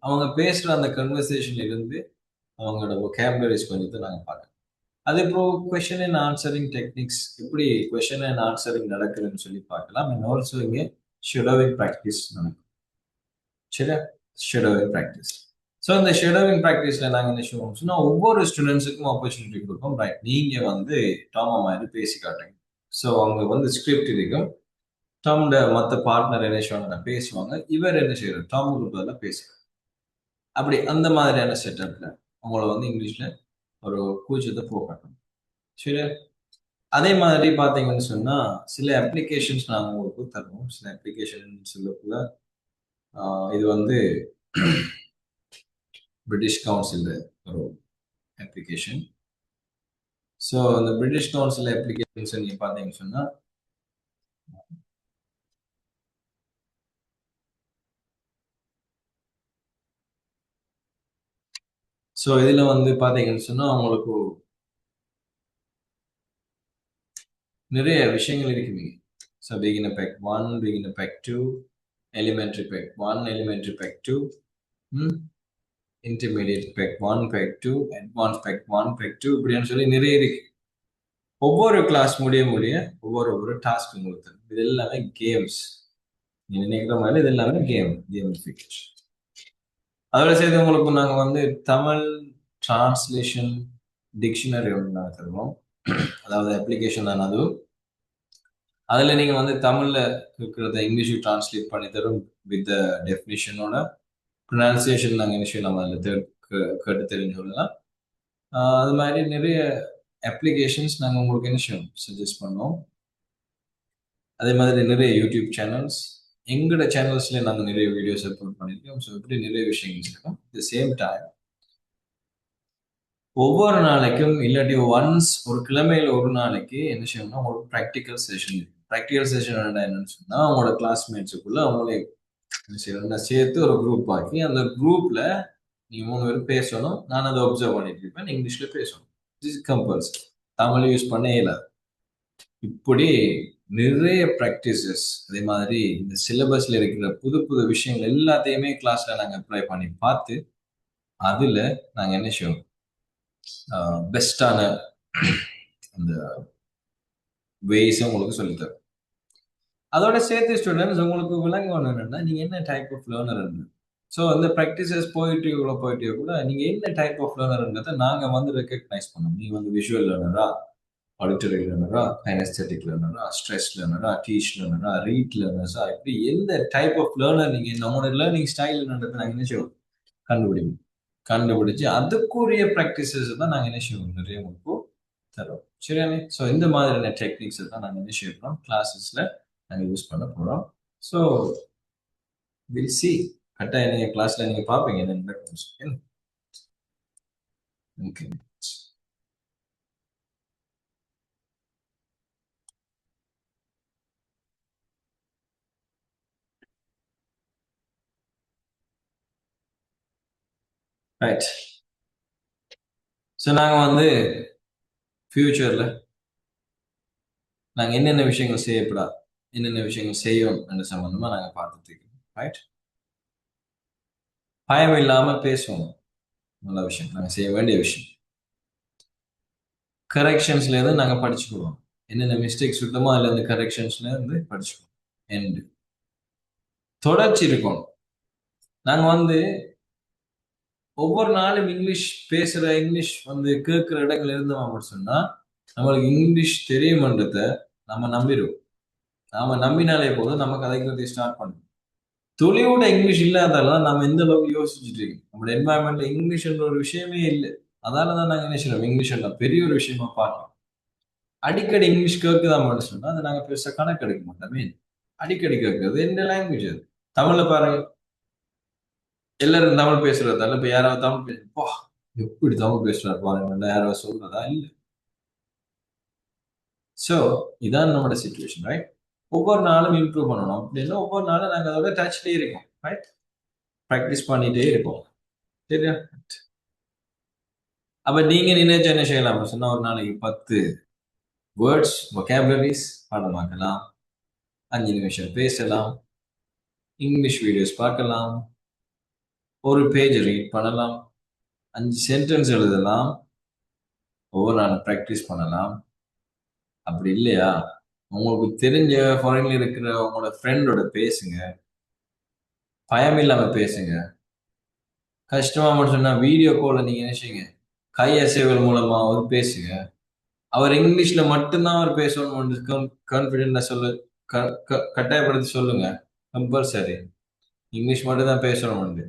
அவங்க பேசுகிற அந்த கன்வர்சேஷன்ல இருந்து அவங்களோட vocabularies கொஞ்சத்தை நாங்கள் பார்க்கணும். அது இப்போ கொஷின் அண்ட் ஆன்சரிங் டெக்னிக்ஸ் எப்படி கொஷின் அண்ட் ஆன்சரிங் நடக்குதுன்னு சொல்லி பார்க்கலாம். அண்ட் ஆல்சோ இங்கே ஷெடோவிங் ப்ராக்டிஸ் நடக்கும். சரியா? ஷெடோவிங் ப்ராக்டிஸ். ஸோ இந்த ஷெடோவிங் ப்ராக்டிஸில் நாங்கள் என்ன செய்வோம் சொன்னால் ஒவ்வொரு ஸ்டூடெண்ட்ஸுக்கும் ஆப்பர்ச்சுனிட்டி கொடுப்போம். ரைட், நீங்கள் வந்து டாமா மாதிரி பேசி காட்டுங்க. ஸோ அவங்க வந்து ஸ்கிரிப்ட் இருக்கும். டாமோட மற்ற பார்ட்னர் என்ன செய்வாங்க பேசுவாங்க. இவர் என்ன செய்யறாரு டாமுக்கு பதிலாக பேசுகிறார். அப்படி அந்த மாதிரியான செட்டப்ல அவங்கள வந்து இங்கிலீஷ்ல ஒரு கூச்சத்தை போக்கணும். சரி, அதே மாதிரி பார்த்தீங்கன்னு சொன்னா சில அப்ளிகேஷன்ஸ் நாங்கள் உங்களுக்கு தருவோம். சில அப்ளிகேஷன் சொல்லக்குள்ள இது வந்து பிரிட்டிஷ் கவுன்சில் ஒரு அப்ளிகேஷன். ஸோ அந்த பிரிட்டிஷ் கவுன்சில் அப்ளிகேஷன்ஸ் நீங்க பார்த்தீங்கன்னு சொன்னா ஸோ இதில் வந்து பார்த்தீங்கன்னு சொன்னா அவங்களுக்கு நிறைய விஷயங்கள் இருக்குங்க. So beginner pack 1, beginner pack 2, elementary pack 1, elementary pack 2, intermediate pack 1, pack 2, advance pack 1, pack 2 இப்படின்னு சொல்லி நிறைய இருக்கு. ஒவ்வொரு கிளாஸ் முடிய ஒவ்வொரு டாஸ்க் உங்களுக்கு தரும். இது எல்லாமே கேம்ஸ். நீங்க நினைக்கிற மாதிரி இது எல்லாமே கேமிஃபிகேஷன். அதோட சேர்த்து உங்களுக்கு நாங்கள் வந்து தமிழ் டிரான்ஸ்லேஷன் டிக்ஷனரி ஒன்று நாங்கள் தருவோம். அதாவது அப்ளிகேஷன் தான் அது. அதில் நீங்கள் வந்து தமிழில் இருக்கிறத இங்கிலீஷுக்கு டிரான்ஸ்லேட் பண்ணி தரும் வித் டெஃபினிஷனோட ப்ரொனன்சியேஷன் நாங்கள் என்ன செய்யலாம் அதில் கேட்டு தெரிஞ்சு சொல்லலாம். அது மாதிரி நிறைய அப்ளிகேஷன்ஸ் நாங்கள் உங்களுக்கு என்ன செய்யணும் சஜஸ்ட் பண்ணோம். அதே மாதிரி நிறைய யூடியூப் சேனல்ஸ் எங்களோட சேனல்ஸ்ல நாங்கள் நிறைய வீடியோஸ் அப்லோட் பண்ணியிருக்கோம். ஸோ இப்படி நிறைய விஷயங்கள் இருக்கும். த சேம் டைம் ஒவ்வொரு நாளைக்கும் இல்லாட்டி ஒன்ஸ் ஒரு கிழமையில ஒரு நாளைக்கு என்ன செய்யணும்னா உங்களுக்கு ப்ராக்டிக்கல் செஷன் இருக்கு. ப்ராக்டிக்கல் செஷன் என்னன்னு சொன்னா அவங்களோட கிளாஸ்மேட்ஸுக்குள்ள அவங்களே என்ன செய்யணும்னா சேர்த்து ஒரு குரூப் ஆக்கி அந்த குரூப்ல நீங்க 3 பேரும் பேசணும். நான் அதை அப்சர்வ் பண்ணிட்டு இருப்பேன். இங்கிலீஷ்ல பேசணும். Is compulsory. தமிழ் யூஸ் பண்ண இயலாது. இப்படி நிறைய ப்ராக்டிசஸ். அதே மாதிரி இந்த சிலபஸ்ல இருக்கிற புது விஷயங்கள் எல்லாத்தையுமே கிளாஸ்ல நாங்கள் அப்ளை பண்ணி பார்த்து அதுல நாங்கள் என்ன செய்வோம் பெஸ்டான அந்த வேஸை உங்களுக்கு சொல்லித்தரோம். அதோட சேர்த்து ஸ்டூடெண்ட்ஸ் உங்களுக்கு விளங்கணும் என்னன்னா நீங்க என்ன டைப் ஆஃப் லேர்னர். ஸோ அந்த ப்ராக்டிசஸ் போயிட்டு கூட நீங்க என்ன டைப் ஆஃப் லேர்னர்ன்றதை நாங்க வந்து ரெக்கக்னைஸ் பண்ணோம். நீங்க வந்து விஷுவல் லேர்னரா, ஆடிட்டரி லேர்னரா, கைனஸ்தெட்டிக் லேர்னரா, ஸ்ட்ரெஸ் லேர்னரா, டீச் லேர்னரா, ரீட் லேர்னர்ஸா, இப்படி எந்த டைப் ஆஃப் லேர்னர் நீங்க நம்மளோட லேர்னிங் ஸ்டைல் என்னன்றதை நாங்கள் என்ன செய்வோம் கண்டுபிடிச்சு அதுக்குரிய ப்ராக்டிசஸ் தான் நாங்கள் என்ன செய்வோம் நிறைய உங்களுக்கு தரோம். சரியானே? ஸோ இந்த மாதிரியான டெக்னிக்ஸ் தான் நாங்கள் என்ன செய்யறோம் கிளாஸஸ்ல நாங்கள் யூஸ் பண்ண போறோம். So will see. கட்டாயம் நீங்க கிளாஸ்ல நீங்க பார்ப்பீங்க என்ன நடக்கும். ஓகே. ரைட். ஸோ நாங்கள் வந்து ஃபியூச்சரில் நாங்கள் என்னென்ன விஷயங்கள் செய்யப்படாது, என்னென்ன விஷயங்கள் செய்யணும் என்ற சம்பந்தமாக நாங்கள் பார்த்துட்டு இருக்கோம். ரைட். பயம் இல்லாமல் பேசுவோம். நல்ல விஷயம். நாங்கள் செய்ய வேண்டிய விஷயம். கரெக்ஷன்ஸ்ல இருந்து நாங்கள் படிச்சுக்குவோம். என்னென்ன மிஸ்டேக்ஸ் சுத்தமோ அதில் இருந்து கரெக்ஷன்ஸ்ல இருந்து படிச்சுக்குவோம். எண்டு தொடர்ச்சி இருக்கணும். நாங்கள் வந்து ஒவ்வொரு நாளும் இங்கிலீஷ் பேசுற இங்கிலீஷ் வந்து கேட்கிற இடங்கள் இருந்தோம் அப்படின்னு சொன்னா நம்மளுக்கு இங்கிலீஷ் தெரியுமன்றதை நம்ம நம்பிடுவோம். நாம நம்பினாலே போதும் நம்ம கதைக்கிறதை ஸ்டார்ட் பண்ணுவோம். தொழிலோட இங்கிலீஷ் இல்லாதாலாம் நம்ம எந்த அளவுக்கு யோசிச்சுட்டு இருக்கோம். நம்மளோட என்வாயன்மெண்ட்ல இங்கிலீஷ்ன்ற ஒரு விஷயமே இல்லை. அதனாலதான் நாங்க என்ன செய்யறோம் இங்கிலீஷ் எல்லாம் பெரிய ஒரு விஷயமா பார்க்கணும். அடிக்கடி இங்கிலீஷ் கேட்குதான் மட்டும் சொன்னா அதை நாங்க பெருசா கணக்கு எடுக்க மாட்டோமே. அடிக்கடி கேட்கறது எந்த லாங்குவேஜ் அது. தமிழ்ல பாருங்க, எல்லாரும் தமிழ் பேசுறதால இப்ப யாராவது தமிழ் பேசுப்பா எப்படி தமிழ் பேசுறாரு பாருங்க யாராவது சொல்றதா இல்லை. ஸோ இதான் நம்மளோட சிச்சுவேஷன். ரைட். ஒவ்வொரு நாளும் இம்ப்ரூவ் பண்ணணும் அப்படின்னா ஒவ்வொரு நாளும் நாங்கள் அதோட டச்லேயே இருக்கோம், ரைட்? ப்ராக்டிஸ் பண்ணிட்டே இருப்போம், சரியா? அப்ப நீங்க நினைச்ச என்ன செய்யலாம் சொன்னா, ஒரு நாளைக்கு 10 வேர்ட்ஸ் vocabularies பாடமாக்கலாம், 5 நிமிஷம் பேசலாம், இங்கிலீஷ் வீடியோஸ் பார்க்கலாம், ஒரு பேஜ் ரீட் பண்ணலாம், 5 சென்டென்ஸ் எழுதலாம், ஒவ்வொரு நாள் ப்ராக்டிஸ் பண்ணலாம். அப்படி இல்லையா, உங்களுக்கு தெரிஞ்ச ஃபாரின்ல இருக்கிற உங்களோட ஃப்ரெண்டோட பேசுங்க, பயம் இல்லாம பேசுங்க. கஷ்டமா மட்டும் சொன்னா வீடியோ கால்ல நீங்க என்ன செய்யுங்க, கை அசைவுகள் மூலமா அவர் பேசுங்க. அவர் இங்கிலீஷ்ல மட்டும்தான் அவர் பேசணும் கான்பிடென்டா சொல்ல, கட்டாயப்படுத்தி சொல்லுங்க. கம்பல்சரி இங்கிலீஷ் மட்டும் தான் பேசணும்.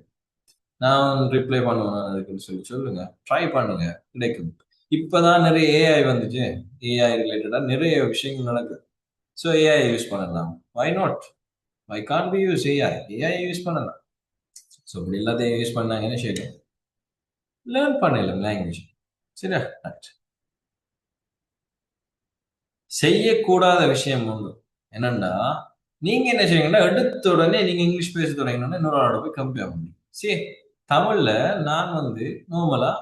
நான் ரிப்ளை பண்ணுவேன் அதுக்குன்னு சொல்லி சொல்லுங்க, ட்ரை பண்ணுங்க, கிடைக்கும். இப்பதான் நிறைய ஏஐ வந்துச்சு, ஏஐ ரிலேட்டடா நிறைய விஷயங்கள் நடக்குது. ஸோ ஏஐ யூஸ் பண்ணலாம். Why not, why can't be use AI, AI use பண்ணலாம். ஸோ இப்படி எல்லாத்தையும் யூஸ் பண்ணாங்கன்னு சரி, லேர்ன் பண்ணலாம் லாங்குவேஜ், சரியா? செய்யக்கூடாத விஷயம் ஒன்று என்னன்னா, நீங்க என்ன செய்வீங்கன்னா, எடுத்த உடனே நீங்க இங்கிலீஷ் பேச தொடங்கினோன்னா இன்னொரு ஆளோட போய் கம்பேர் பண்ணுவீங்க. சரி, தமிழ்ல நான் வந்து நார்மலா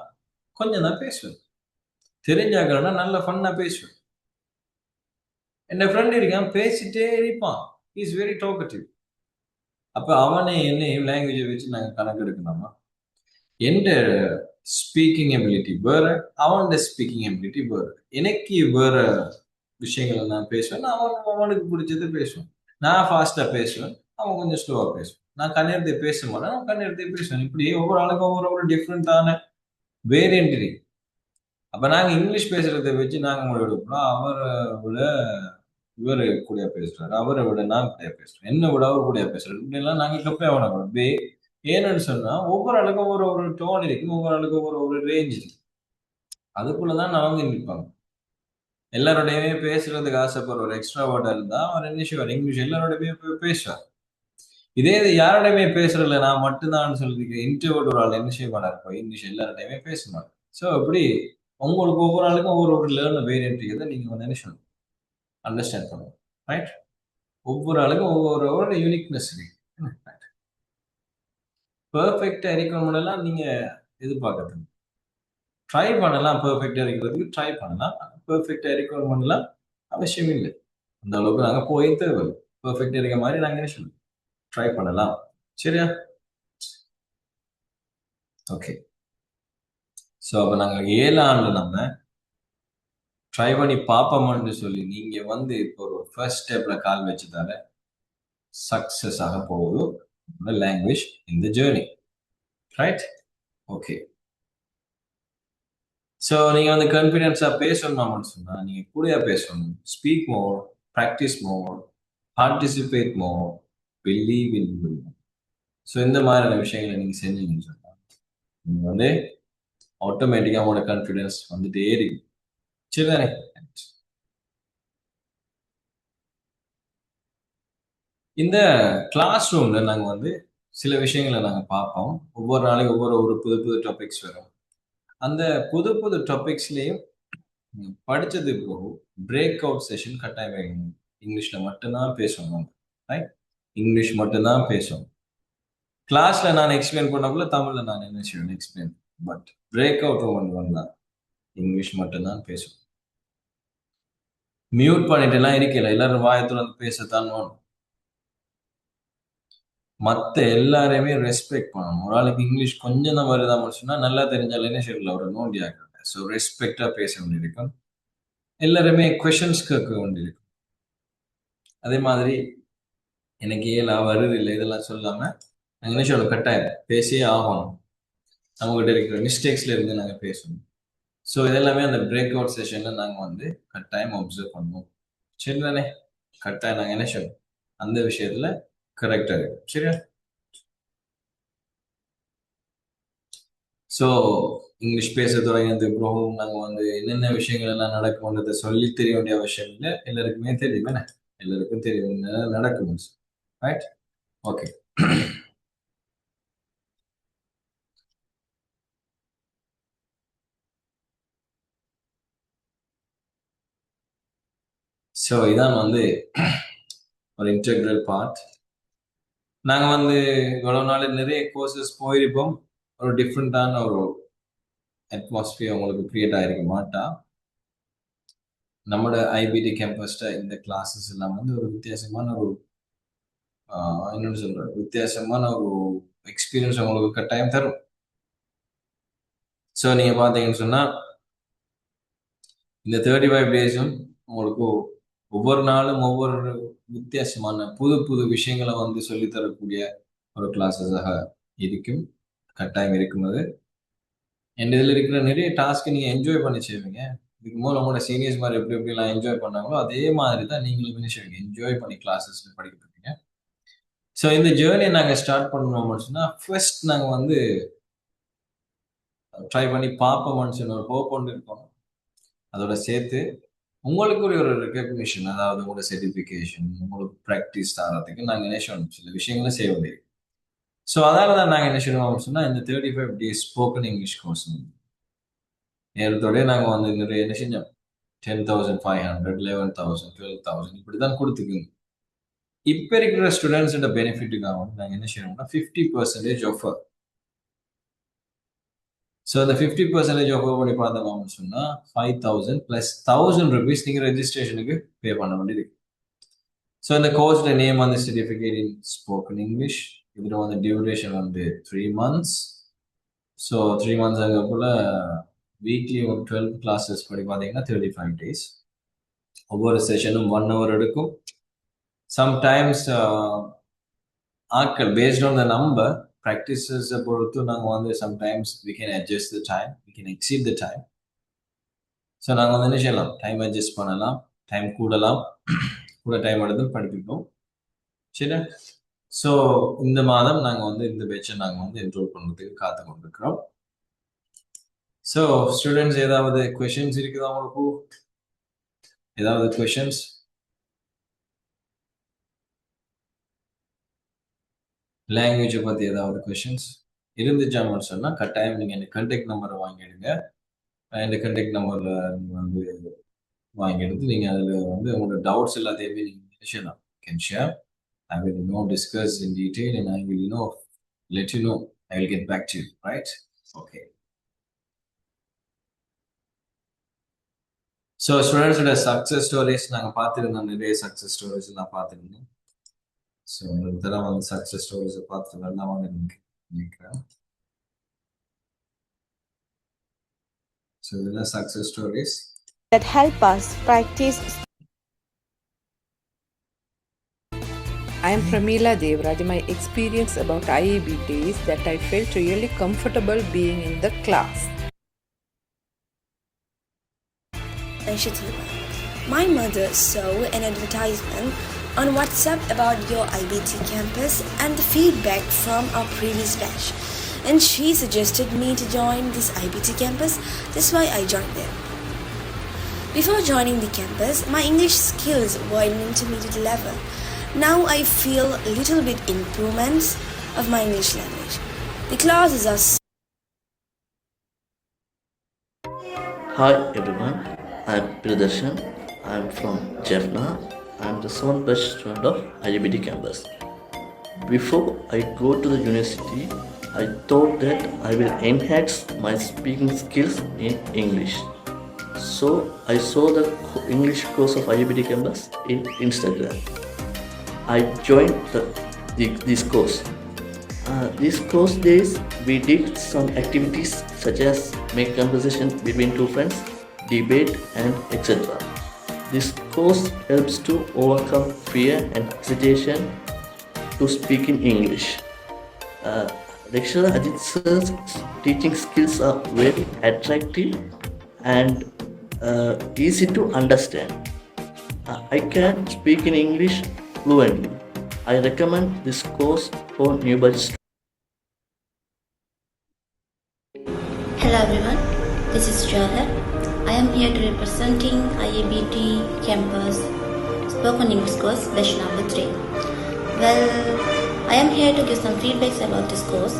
கொஞ்சம் தான் பேசுவேன், தெரிஞ்சாக்கன்னா நல்ல ஃபன்னா பேசுவேன். என் ஃப்ரெண்ட் இருக்கான், பேசிட்டே இருப்பான், இஸ் வெரி டாக்கட்டிவ். அப்ப அவனை என்னையும் லாங்குவேஜை வச்சு நாங்க கணக்கு எடுக்கணுமா? எந்த ஸ்பீக்கிங் எபிலிட்டி வேற, அவனோட ஸ்பீக்கிங் எபிலிட்டி வேற. எனக்கு வேற விஷயங்களை நான் பேசுவேன், அவனுக்கு பிடிச்சது பேசுவேன். நான் ஃபாஸ்டா பேசுவேன், அவன் கொஞ்சம் ஸ்லோவா பேசுவேன். நான் கன்னடத்தை பேச மாட்டேன், அவன் கன்னடத்தை பேசுவேன். இப்படி ஒவ்வொரு ஆளுக்கும் ஒவ்வொரு டிஃப்ரெண்டான வேரியன்ட் இருக்கு. அப்ப நாங்க இங்கிலீஷ் பேசுறதை வச்சு நாங்க முடிவெடுப்போம், அவரை விட இவர் கூடயா பேசுறாரு, அவரை விட நான் கூடயா பேசுறேன், என்ன விட அவர் கூடயா பேசுறாரு, இப்படி எல்லாம் நாங்க கப்பே ஆகணும். ஏன்னு சொன்னா ஒவ்வொரு ஆளுக்கும் ஒரு டோன் இருக்கு, ஒவ்வொரு ஆளுக்கும் ஒரு ரேஞ்ச் இருக்கு. அதுக்குள்ளதான் அவங்க நிற்பாங்க. எல்லாரோடையுமே பேசுறதுக்கு ஆசைப்படுற ஒரு எக்ஸ்ட்ராவர்டா இருந்தா அவர் என்ன செய்வார், இங்கிலீஷ் எல்லாரோடையுமே பேசுவார். இதே இது யாரோடையுமே பேசுறதுல நான் மட்டும்தான் சொல்லிருக்கேன், இன்ட்ரோவர்ட் ஒரு ஆள் என்ன செய்ய மாட்டார், இப்போ இங்கிலீஷ் எல்லாரோடையுமே பேச மாட்டார். ஸோ அப்படி உங்களுக்கு ஒவ்வொரு ஆளுக்கும் ஒரு லேர்ன் வேரியன்ட் இதை நீங்க வந்து என்ன சொல்லணும், அண்டர்ஸ்டாண்ட் பண்ணணும், ரைட்? ஒவ்வொரு ஆளுக்கும் ஒவ்வொரு யூனிக்னஸ் இருக்கு. பெர்ஃபெக்டா இருக்கணும்லாம் நீங்க எதிர்பார்க்கறது, ட்ரை பண்ணலாம். பெர்ஃபெக்டா இருக்கிறதுக்கு ட்ரை பண்ணலாம், பெர்ஃபெக்டா இருக்கணும்லாம் அவசியம் இல்லை. அந்த அளவுக்கு நாங்க போய் தேவை, பெர்ஃபெக்டா இருக்க மாதிரி நாங்க என்ன சொல்லணும், ட்ரை பண்ணலாம், சரியா? ஓகே. ஸோ அப்ப நாங்க 7 ஆண்டுல நம்ம ட்ரை பண்ணி பார்ப்போம்னு சொல்லி நீங்க வந்து இப்போ ஒரு ஃபர்ஸ்ட் ஸ்டெப்ல கால் வச்சதால சக்சஸ் ஆக போகுது லாங்குவேஜ் இந்த ஜேர்னி, ரைட்? ஓகே. ஸோ நீங்க வந்து கான்ஃபிடென்ஸா பேசணும்னு சொன்னா நீங்க கூடயா பேசணும், speak more, practice more, participate more, believe in you. So இந்த மாதிரியான விஷயங்களை நீங்க செஞ்சீங்கன்னு சொன்னா நீங்க வந்து ஆட்டோமேட்டிக்கா உங்களோட கான்ஃபிடென்ஸ் வந்துட்டே இருக்கு, சரிதானே? இந்த கிளாஸ் ரூம்ல நாங்க வந்து சில விஷயங்களை நாங்க பார்ப்போம். ஒவ்வொரு நாளைக்கு ஒரு புது புது டாபிக்ஸ் வரும். அந்த புது புது டாபிக்ஸ்லயும் படிச்சது போகும், பிரேக் அவுட் செஷன் கட்டாயம் வேணும். இங்கிலீஷ்ல மட்டும்தான் பேசணும், ரைட்? இங்கிலீஷ் மட்டும்தான் பேசணும். கிளாஸ்ல நான் எக்ஸ்பிளைன் பண்ணக்குள்ள தமிழ்ல நான் என்ன செய்வேன் எக்ஸ்பிளைன், பட் பிரேக் அவுட் ஒன்று தான் இங்கிலீஷ் மட்டும்தான் பேசணும். மியூட் பண்ணிட்டு எல்லாம் இருக்கல, எல்லாரும் வாயத்துல பேசத்தான் வேணும். மத்த எல்லாரையுமே ரெஸ்பெக்ட் பண்ணணும். ஒரு ஆளுக்கு இங்கிலீஷ் கொஞ்சம் தான் வருதா சொன்னா நல்லா தெரிஞ்சாலும் என்ன செய்யல, ஒரு நோண்டி ஆகுது. ஸோ ரெஸ்பெக்டா பேச வேண்டியிருக்கும், எல்லாருமே கொஷின்ஸ் கேட்க வேண்டியிருக்கும். அதே மாதிரி எனக்கு ஏலா வருது இல்லை இதெல்லாம் சொல்லாம நாங்கள் என்ன சொல்லணும், கட்டாயம் பேசியே ஆகணும். நம்மகிட்ட இருக்கிற மிஸ்டேக்ஸ்ல இருந்து நாங்கள் பேசணும். ஸோ இதெல்லாமே அந்த பிரேக் அவுட் செஷன்ல நாங்கள் வந்து கட்டாயம் அப்சர்வ் பண்ணுவோம், சரி தானே? கட்டாயம் நாங்கள் என்ன சொல்லணும், அந்த விஷயத்துல கரெக்டா இருக்கும், சரியா? ஸோ இங்கிலீஷ் பேச தொடங்கினதுக்கு நாங்கள் வந்து என்னென்ன விஷயங்கள் எல்லாம் நடக்கும்ன்றதை சொல்லி தெரிய வேண்டிய அவசியம் இல்லை, எல்லாருக்குமே தெரியும் என்ன, எல்லாருக்கும் தெரியும் நடக்கும், ரைட்? ஓகே. ஸோ இதான் வந்து ஒரு இன்டெக்ரல் பார்ட். நாங்கள் வந்து இவ்வளோ நாள் நிறைய கோர்சஸ் போயிருப்போம். ஒரு டிஃப்ரெண்ட்டான ஒரு அட்மாஸ்பியர் உங்களுக்கு க்ரியேட் ஆகிருக்க மாட்டா. நம்மளோட ஐபிடி கேம்பஸ்ட இந்த கிளாஸஸ் எல்லாம் வந்து ஒரு வித்தியாசமான ஒரு என்னன்னு சொல்ற வித்தியாசமான ஒரு எக்ஸ்பீரியன்ஸ் உங்களுக்கு கட்டாயம் தரும். ஸோ நீங்கள் பார்த்தீங்கன்னு சொன்னால் இந்த 35 டேஸும் உங்களுக்கு ஒவ்வொரு நாளும் ஒவ்வொரு வித்தியாசமான புது புது விஷயங்களை வந்து சொல்லித்தரக்கூடிய ஒரு கிளாஸஸாக இருக்கும், கட்டாயம் இருக்கும்போது. என் இதில் இருக்கிற நிறைய டாஸ்க்கு நீங்கள் என்ஜாய் பண்ணி செய்வீங்க. இதுக்கு மூலம் நம்மளோட சீனியர்ஸ் மாதிரி எப்படி எப்படிலாம் என்ஜாய் பண்ணாங்களோ அதே மாதிரி தான் நீங்களும் என்ன செய்வீங்க, என்ஜாய் பண்ணி கிளாஸஸில் படிக்க போறீங்க. ஸோ இந்த ஜேர்னியை நாங்கள் ஸ்டார்ட் பண்ணணும்னு சொன்னால் ஃபர்ஸ்ட் நாங்கள் வந்து ட்ரை பண்ணி பார்ப்போம்னு சொன்ன ஒரு ஹோப் ஒன்று இருக்கணும். அதோட சேர்த்து உங்களுக்கு ஒரு ரெகக்னிஷன், அதாவது உங்களோட சர்டிஃபிகேஷன், உங்களுக்கு ப்ராக்டிஸ் தரத்துக்கு நாங்கள் என்ன செய்யணும், சில விஷயங்களை செய்ய வேண்டியது. ஸோ அதால தான் நாங்கள் என்ன செய்யணும் சொன்னால் இந்த 35 days ஸ்போக்கன் இங்கிலீஷ் கோர்ஸ் நேரத்தோடய நாங்கள் வந்து நிறைய என்ன செஞ்சோம், 10,500, 11,000, 12,000 இப்படி தான் கொடுத்துக்குங்க. இப்போ இருக்கிற ஸ்டூடெண்ட்ஸோட பெனிஃபிட்டுக்காக வந்து நாங்கள் என்ன செய்யணும்னா 50% ஆஃபர். ஸோ அந்த 50% ஆஃபர் பண்ணி பார்த்தோம்னு சொன்னால் 5,000 + 1,000 rupees நீங்கள் ரெஜிஸ்ட்ரேஷனுக்கு பே பண்ண வேண்டியது. ஸோ இந்த கோர்ஸோட நேம் வந்து சர்டிஃபிகேட் இன் ஸ்போக்கன் இங்கிலீஷ். இதில் வந்து டியூரேஷன் வந்து 3 months. ஸோ 3 months அதுக்குள்ள வீக்லி ஒரு 12 classes படி பார்த்தீங்கன்னா 35 days. ஒவ்வொரு செஷனும் 1 hour எடுக்கும். சம்டைம்ஸ் ஆட்கள் பேஸ்ட் ஆன் த நம்பர் ப்ராக்டிஸஸை பொறுத்து நாங்கள் வந்து sometimes we can adjust the time, we can exceed the time. So நாங்கள் வந்து என்ன செய்யலாம், டைம் அட்ஜஸ்ட் பண்ணலாம், டைம் கூடலாம், கூட டைம் எடுத்து படிப்பிப்போம். சரி, ஸோ இந்த மாதம் நாங்கள் வந்து இந்த பேட்சை நாங்கள் வந்து என்ரோல் பண்ணுறதுக்கு காத்து கொண்டிருக்கிறோம். ஸோ ஸ்டூடெண்ட்ஸ், ஏதாவது கொஷின்ஸ் இருக்குதா உங்களுக்கு? ஏதாவது கொஷின்ஸ்? லாங்குவேஜை பற்றி ஏதாவது கொஷின்ஸ் இருந்துச்சான்னு சொன்னால் கட்டாயம் நீங்கள் இந்த கான்டாக்ட் நம்பரை வாங்கிடுங்க. இந்த கான்டாக்ட் நம்பரில் நீங்கள் வந்து வாங்கி எடுத்து நீங்கள் அதில் வந்து உங்களோட டவுட்ஸ் எல்லாத்தையுமே நீங்கள் செய்யலாம். Can share. I will discuss in detail and I will let you know. I will get back to you, right? Okay. So students, the success stories நாங்கள் பார்த்துருந்தோம், நிறைய சக்ஸஸ் ஸ்டோரிஸ் எல்லாம் பார்த்துருந்தோம். ஸோ இதெல்லாம் வந்து சக்ஸஸ் ஸ்டோரிஸை பார்த்துருந்தோம் தான் வந்து நினைக்கிறேன். ஸோ இதெல்லாம் success stories that help us practice. I am Pramila Devraj. My experience about IABT is that I felt really comfortable being in the class. My mother saw an advertisement on WhatsApp about your IBT campus and the feedback from our previous batch, and she suggested me to join this IBT campus. That's why I joined them. Before joining the campus, my English skills were in intermediate level. Now I feel a little bit improvements of my English language. The classes are... Hi everyone, I am Priyadarshan. I am from Jaffna. I am the 7th batch student of IABT campus. Before I go to the university, I thought that I will enhance my speaking skills in English. So I saw the English course of IABT campus in Instagram. I joined this course. These course days we did some activities such as make conversation between two friends, debate and etc. This course helps to overcome fear and hesitation to speak in English. Lecturer Ajit sir's teaching skills are very attractive and easy to understand. I can speak in English fluently. I recommend this course for new batch students. Hello everyone, this is Jyothar. I am here to representing IABT campus spoken English course batch number 3. Well, I am here to give some feedbacks about this course.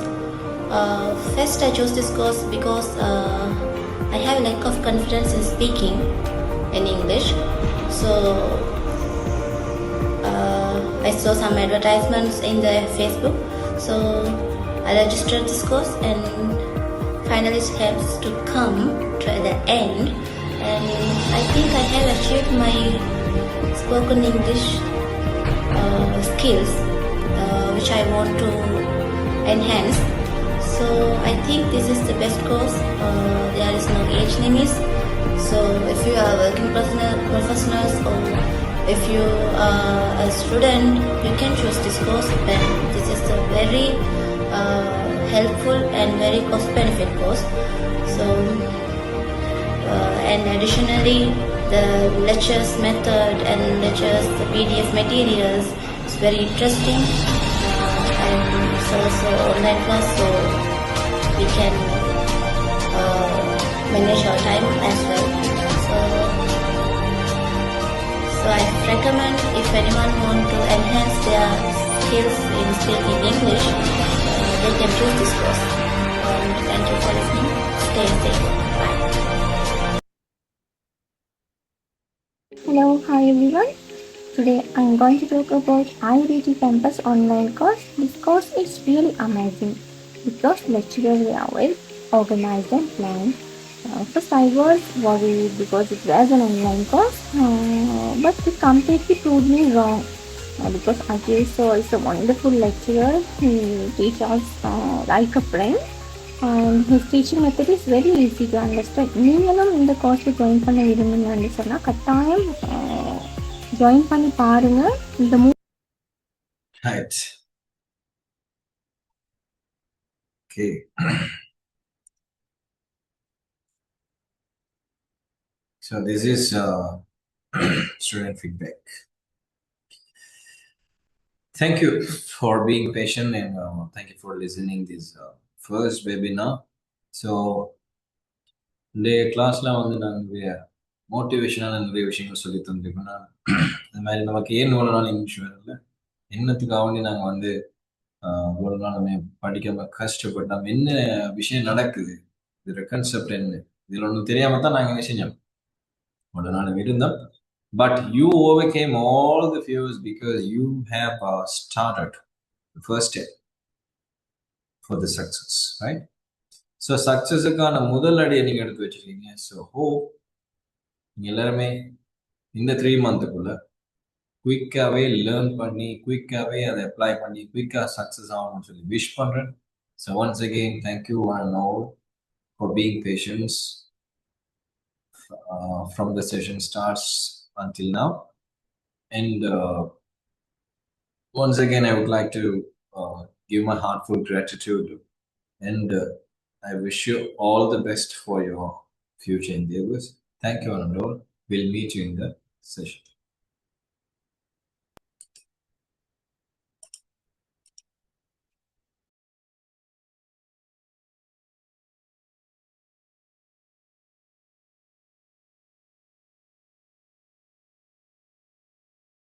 First, I chose this course because I have a lack of confidence in speaking in English. So I saw some advertisements in the Facebook, so I registered this course and finally it has to come to the end. And I think I have achieved my spoken English skills, which I want to enhance. So I think this is the best course. There is no age limit. So if you are working professionals or if you are a student, you can choose this course. And this is a very helpful and very cost benefit course. So and additionally, the lectures method and lectures, the PDF materials is very interesting. And it's also online class, so we can manage our time as well. So I recommend if anyone want to enhance their skills in speaking English, they can choose this course. And thank you for listening. Stay safe. Bye. Hello, hi everyone. Today I'm going to talk about IBT Campus online course. This course is really amazing because lecturers are well organized and planned. First I was worried because it was an online course, but it completely proved me wrong. Because Ajay sir is a wonderful lecturer. He teaches like a friend. And his teaching method is very easy to understand. நீங்களும் இந்த கோர்ஸில் join பண்ண விரும்புனீங்கன்னு சொன்னால் கட்டாயம் join பண்ணி பாருங்க. இந்த Right. Okay. So this is student feedback. Thank you for being patient and thank you for listening this first webinar. So இந்த கிளாஸ்ல வந்து நாங்கள் மோட்டிவேஷனான நிறைய விஷயங்கள் சொல்லி தந்துருக்கோம். அது மாதிரி நமக்கு ஏன் இவ்வளோ நாள் இங்கிலீஷ் வரல, என்னத்துக்காக வேண்டி நாங்கள் வந்து இவ்வளோ நாள் நம்ம படிக்காம கஷ்டப்பட்டோம், என்ன விஷயம் நடக்குது, இதோட கன்செப்ட் என்ன, இதில் ஒன்றும் தெரியாம தான் நாங்கள் என்ன செஞ்சோம் இவ்வளோ நாள் இருந்தோம். But you overcame all the fears because you have started the first step for the success, right? So success-க்கான முதல் அடியை நீங்க எடுத்து வச்சிருக்கீங்க. So hope நீங்க எல்லாருமே இந்த 3 month-க்குள்ள குயிக்காவே லேர்ன் பண்ணி குயிக்காவே அதை அப்ளை பண்ணி குயிக்கா சக்சஸ் ஆகணும்னு சொல்லி விஷ் பண்றேன். So once again, thank you one and all for being patient from the session starts until now. And once again, I would like to give my heartfelt gratitude and I wish you all the best for your future endeavors. Thank you, and all. We'll meet you in the session.